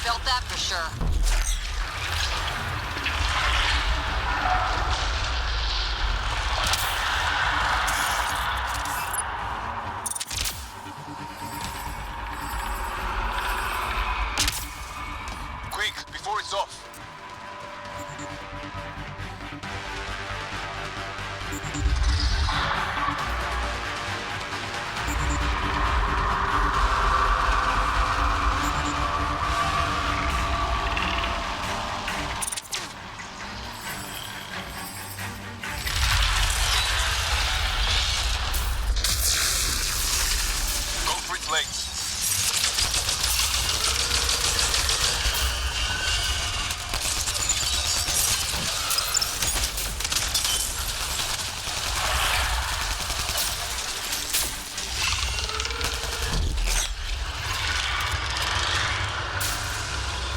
Felt that for sure. Quick, before it's off. Go for its legs.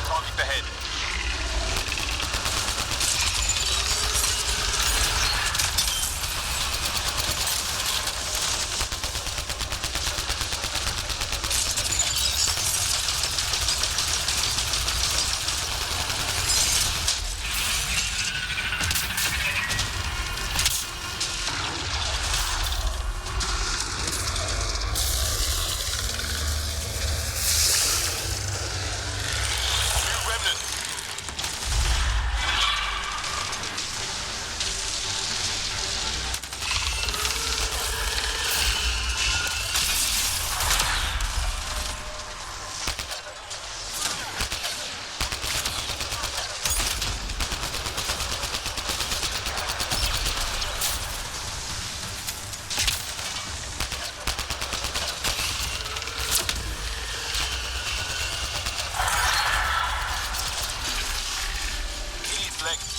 Target the head. New remnant. Kill its legs.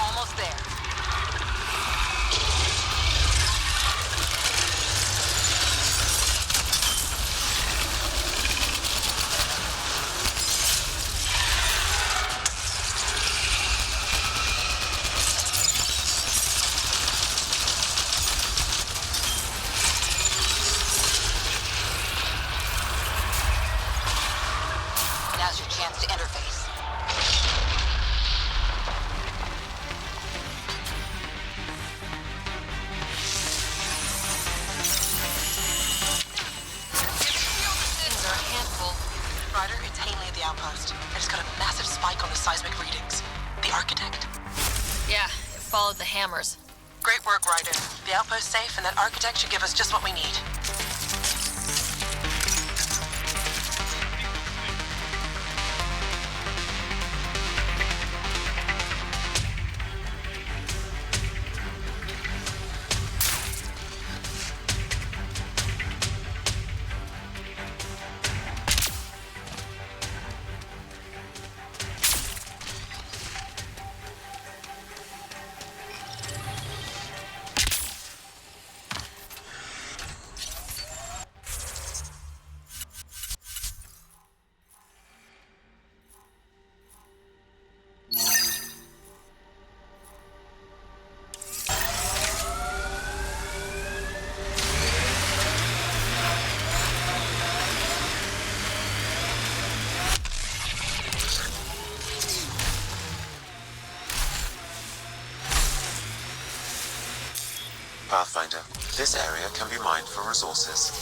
Almost there. Now's your chance to interface. Things are a handful. Ryder, it's Haley at the outpost. I just got a massive spike on the seismic readings. The architect. Yeah, it followed the hammers. Great work, Ryder. The outpost's safe, and that architect should give us just what we need. Pathfinder, this area can be mined for resources.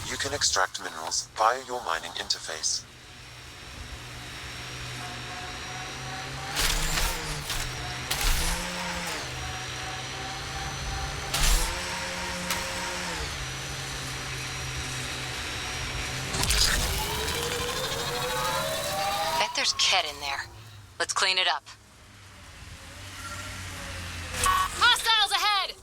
You can extract minerals via your mining interface. Bet there's Ket in there. Let's clean it up. Hostiles ahead!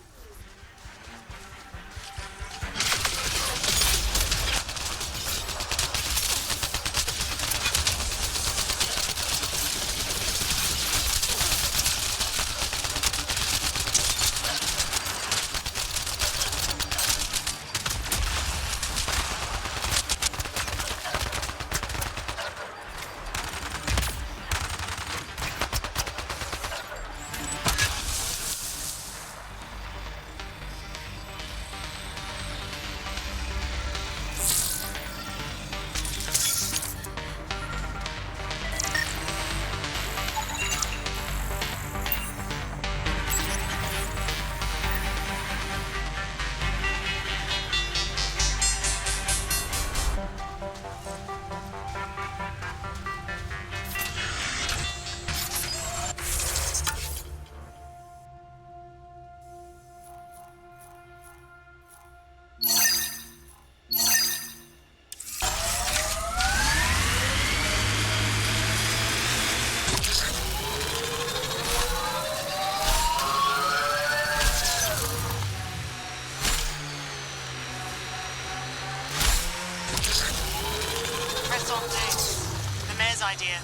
Press on, Dave. The mayor's idea.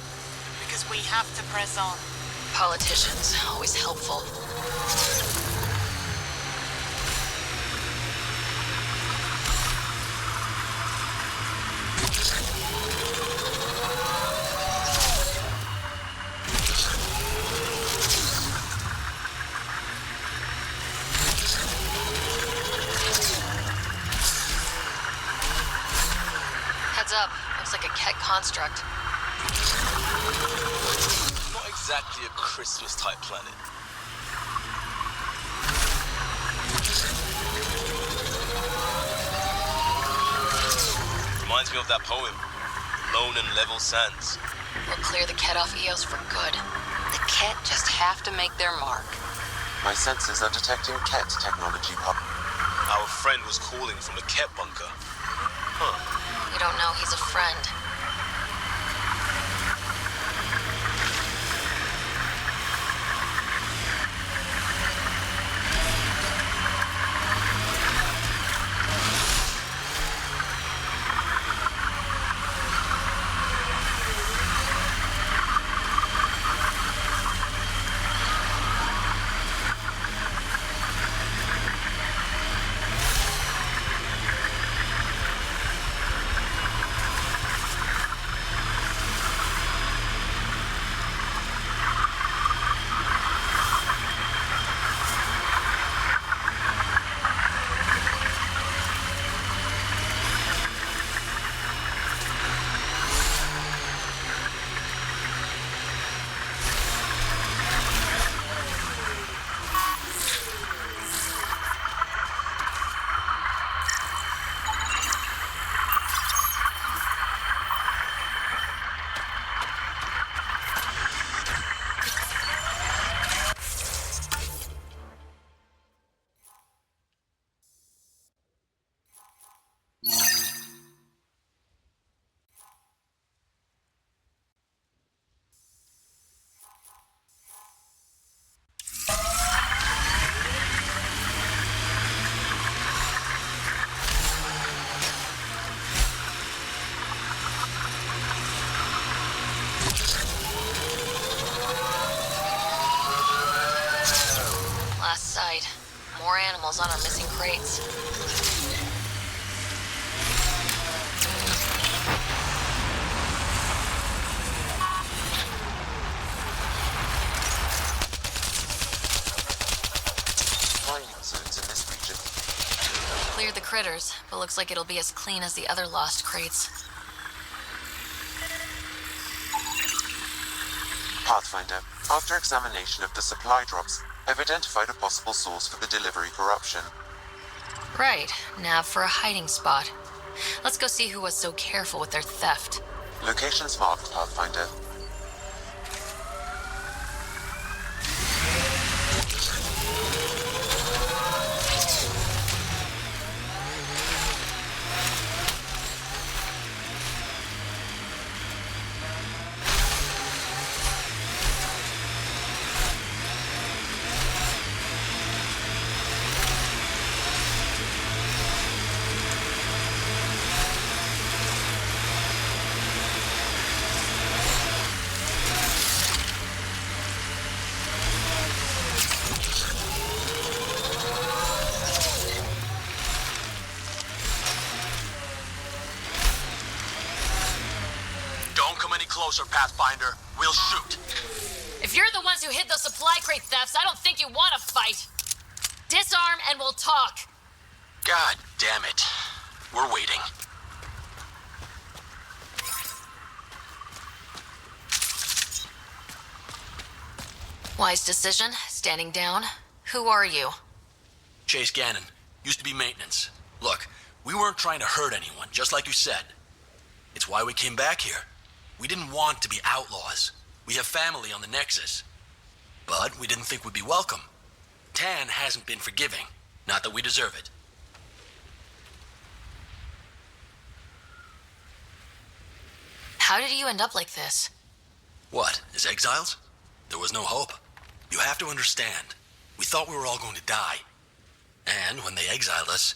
Because we have to press on. Politicians, always helpful. Heads up. Looks like a Ket construct. Not exactly a Christmas-type planet. Reminds me of that poem, Lone and Level Sands. We'll clear the Ket off Eos for good. The Ket just have to make their mark. My sensors are detecting Ket technology pop. Our friend was calling from the Ket bunker. Huh. We don't know he's a friend. Last sight. More animals on our missing crates. Mining zones in this region. Cleared the critters, but looks like it'll be as clean as the other lost crates. Pathfinder, after examination of the supply drops, I've identified a possible source for the delivery corruption. Right, nav for a hiding spot. Let's go see who was so careful with their theft. Locations marked, Pathfinder. Closer, Pathfinder. We'll shoot. If you're the ones who hid those supply crate thefts, I don't think you want to fight. Disarm and we'll talk. God damn it. We're waiting. Wise decision, standing down. Who are you? Chase Gannon. Used to be maintenance. Look, we weren't trying to hurt anyone, just like you said. It's why we came back here. We didn't want to be outlaws. We have family on the Nexus. But we didn't think we'd be welcome. Tan hasn't been forgiving. Not that we deserve it. How did you end up like this? What, as exiles? There was no hope. You have to understand. We thought we were all going to die. And when they exiled us,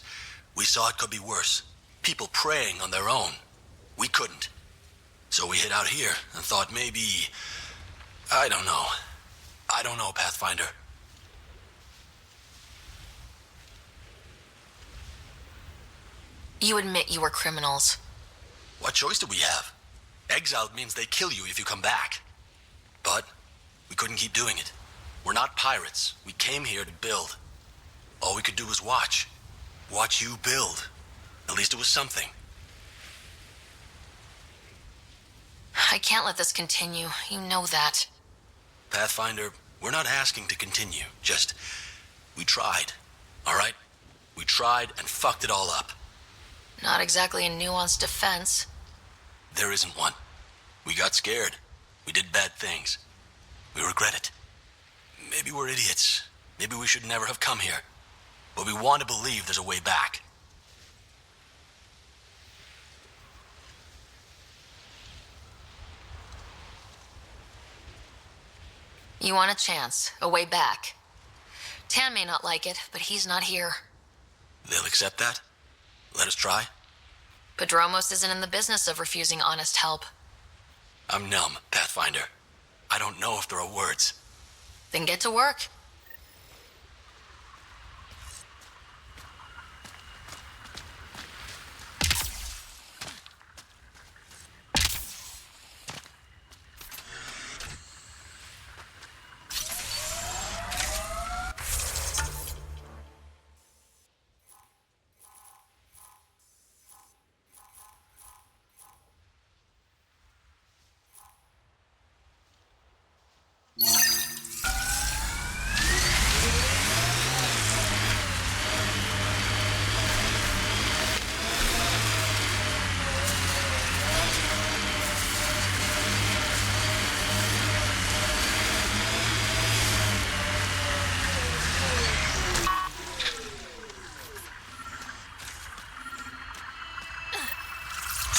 we saw it could be worse. People preying on their own. We couldn't. So we hid out here and thought maybe... I don't know. I don't know, Pathfinder. You admit you were criminals. What choice did we have? Exiled means they kill you if you come back. But we couldn't keep doing it. We're not pirates. We came here to build. All we could do was watch. Watch you build. At least it was something. I can't let this continue. You know that. Pathfinder, we're not asking to continue. Just, we tried. All right? We tried and fucked it all up. Not exactly a nuanced defense. There isn't one. We got scared. We did bad things. We regret it. Maybe we're idiots. Maybe we should never have come here. But we want to believe there's a way back. You want a chance, a way back. Tan may not like it, but he's not here. They'll accept that? Let us try? Padromos isn't in the business of refusing honest help. I'm numb, Pathfinder. I don't know if there are words. Then get to work.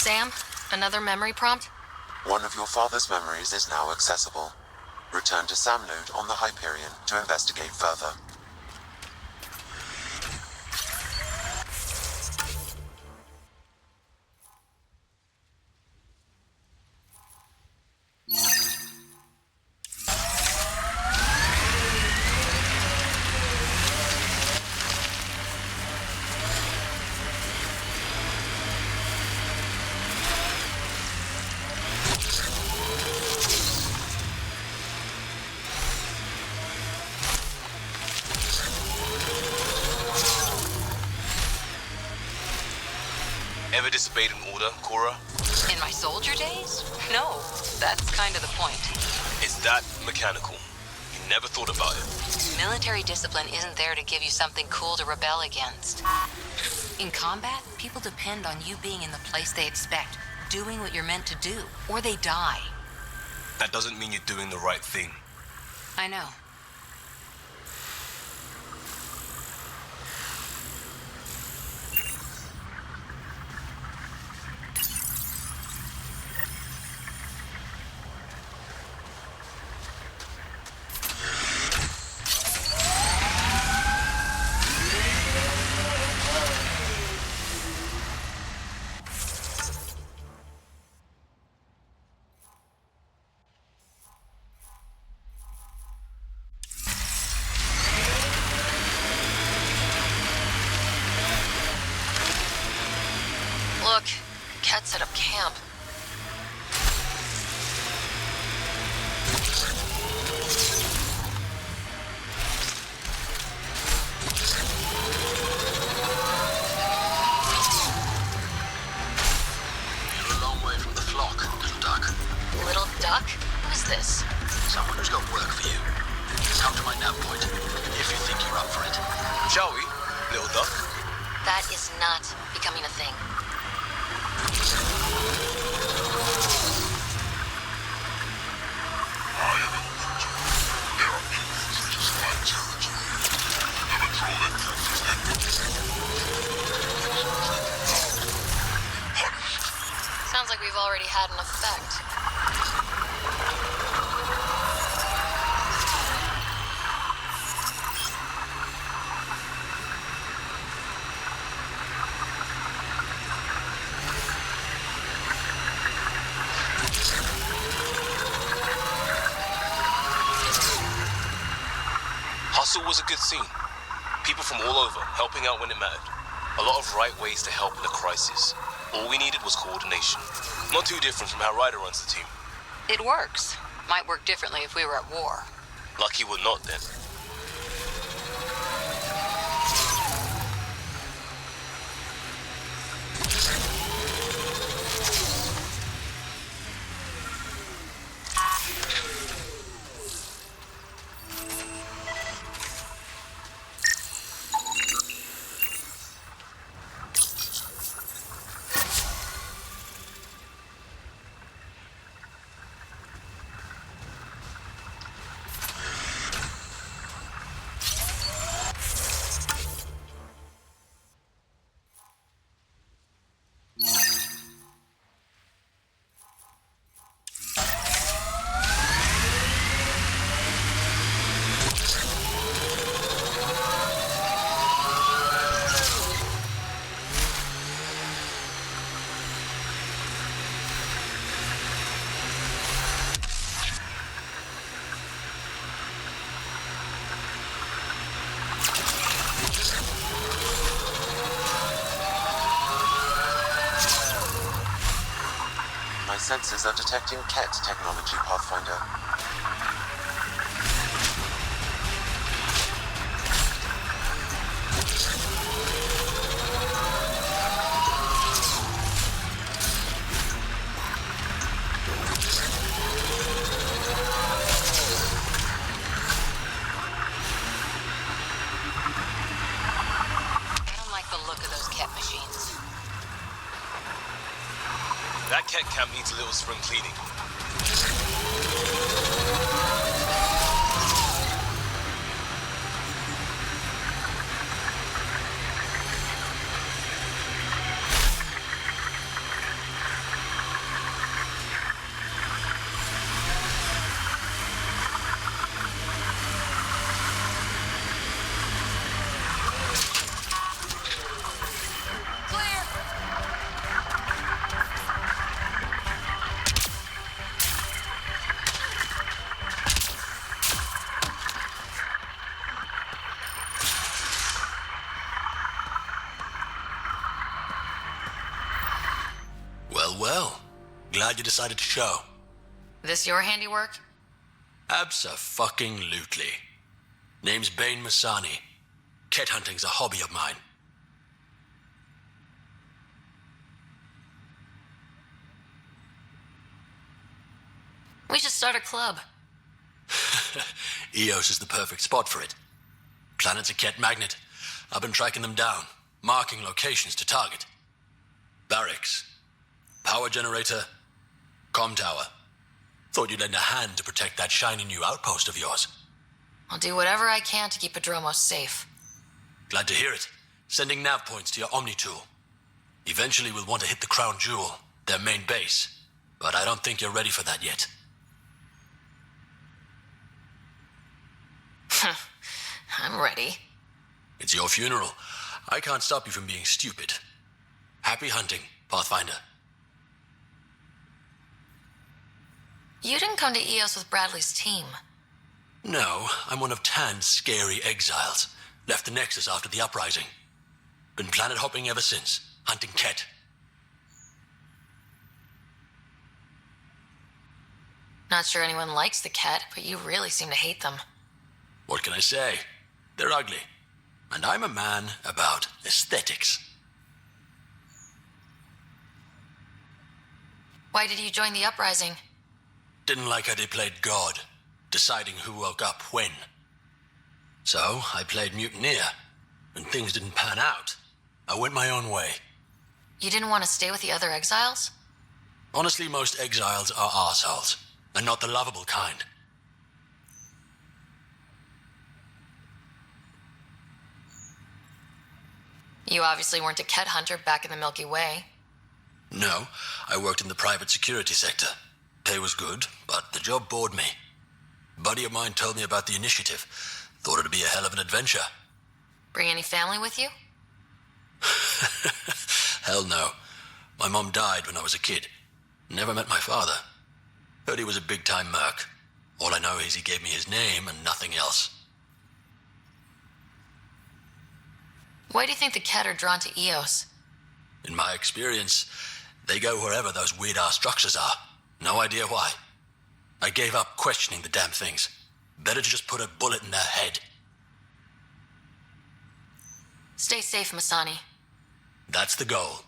Sam, another memory prompt? One of your father's memories is now accessible. Return to Sam node on the Hyperion to investigate further. Ever disobeyed an order, Cora? In my soldier days? No, that's kind of the point. Is that mechanical? You never thought about it. Military discipline isn't there to give you something cool to rebel against. In combat, people depend on you being in the place they expect, doing what you're meant to do, or they die. That doesn't mean you're doing the right thing. I know. Look, Cat set up camp. You're a long way from the flock, little duck. Little duck? Who's this? Someone who's got work for you. Come to my nav point, if you think you're up for it. Shall we, little duck? That is not becoming a thing. Sounds like we've already had an effect. Hustle was a good scene. People from all over, helping out when it mattered. A lot of right ways to help in a crisis. All we needed was coordination. Not too different from how Ryder runs the team. It works. Might work differently if we were at war. Lucky we're not then. My sensors are detecting Ket technology, Pathfinder. I don't like the look of those Ket machines. That cat camp needs a little spring cleaning. Well, glad you decided to show. This your handiwork? Abso-fucking-lutely. Name's Bane Masani. Ket hunting's a hobby of mine. We should start a club. Eos is the perfect spot for it. Planet's a Ket magnet. I've been tracking them down, marking locations to target. Barracks, power generator, comm tower. Thought you'd lend a hand to protect that shiny new outpost of yours. I'll do whatever I can to keep Adromos safe. Glad to hear it. Sending nav points to your Omni tool. Eventually we'll want to hit the Crown Jewel, their main base. But I don't think you're ready for that yet. I'm ready. It's your funeral. I can't stop you from being stupid. Happy hunting, Pathfinder. You didn't come to Eos with Bradley's team. No, I'm one of Tan's scary exiles. Left the Nexus after the uprising. Been planet hopping ever since, hunting Ket. Not sure anyone likes the Ket, but you really seem to hate them. What can I say? They're ugly. And I'm a man about aesthetics. Why did you join the uprising? Didn't like how they played God, deciding who woke up when. So I played mutineer. When things didn't pan out, I went my own way. You didn't want to stay with the other exiles? Honestly, most exiles are arseholes, and not the lovable kind. You obviously weren't a Ket hunter back in the Milky Way. No, I worked in the private security sector. Pay was good, but the job bored me. A buddy of mine told me about the initiative. Thought it'd be a hell of an adventure. Bring any family with you? Hell no. My mom died when I was a kid. Never met my father. Heard he was a big-time merc. All I know is he gave me his name and nothing else. Why do you think the Ket are drawn to Eos? In my experience, they go wherever those weird-ass structures are. No idea why. I gave up questioning the damn things. Better to just put a bullet in their head. Stay safe, Masani. That's the goal.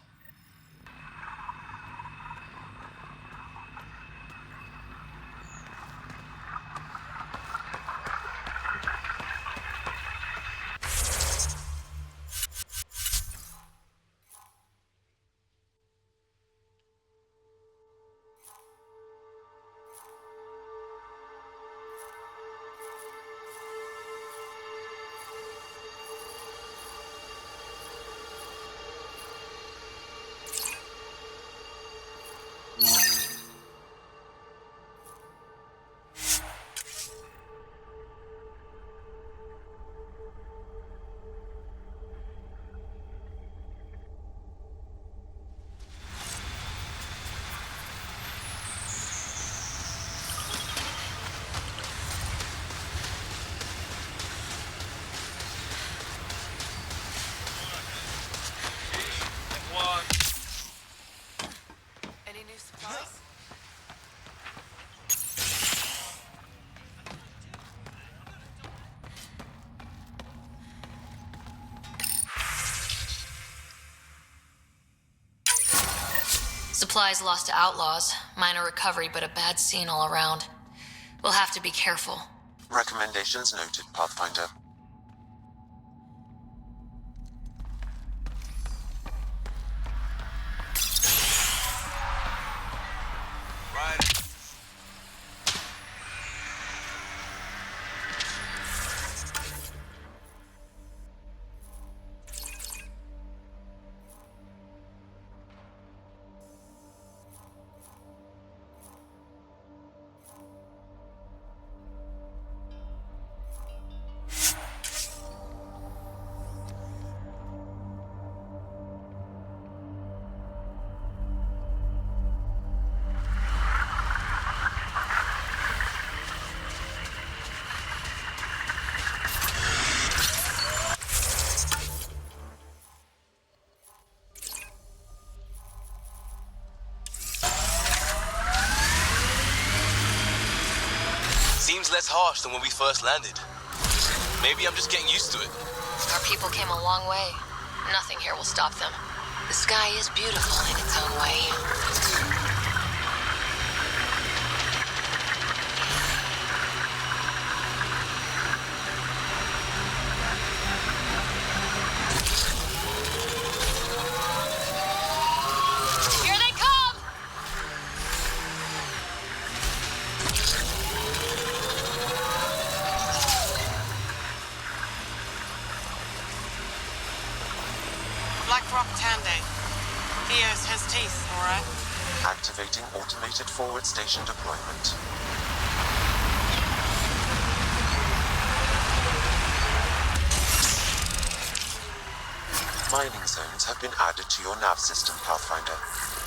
Supplies lost to outlaws. Minor recovery, but a bad scene all around. We'll have to be careful. Recommendations noted, Pathfinder. Seems less harsh than when we first landed. Maybe I'm just getting used to it. Our people came a long way. Nothing here will stop them. The sky is beautiful in its own way. pretending. Eos has teeth, alright? Activating automated forward station deployment. Mining zones have been added to your nav system, Pathfinder.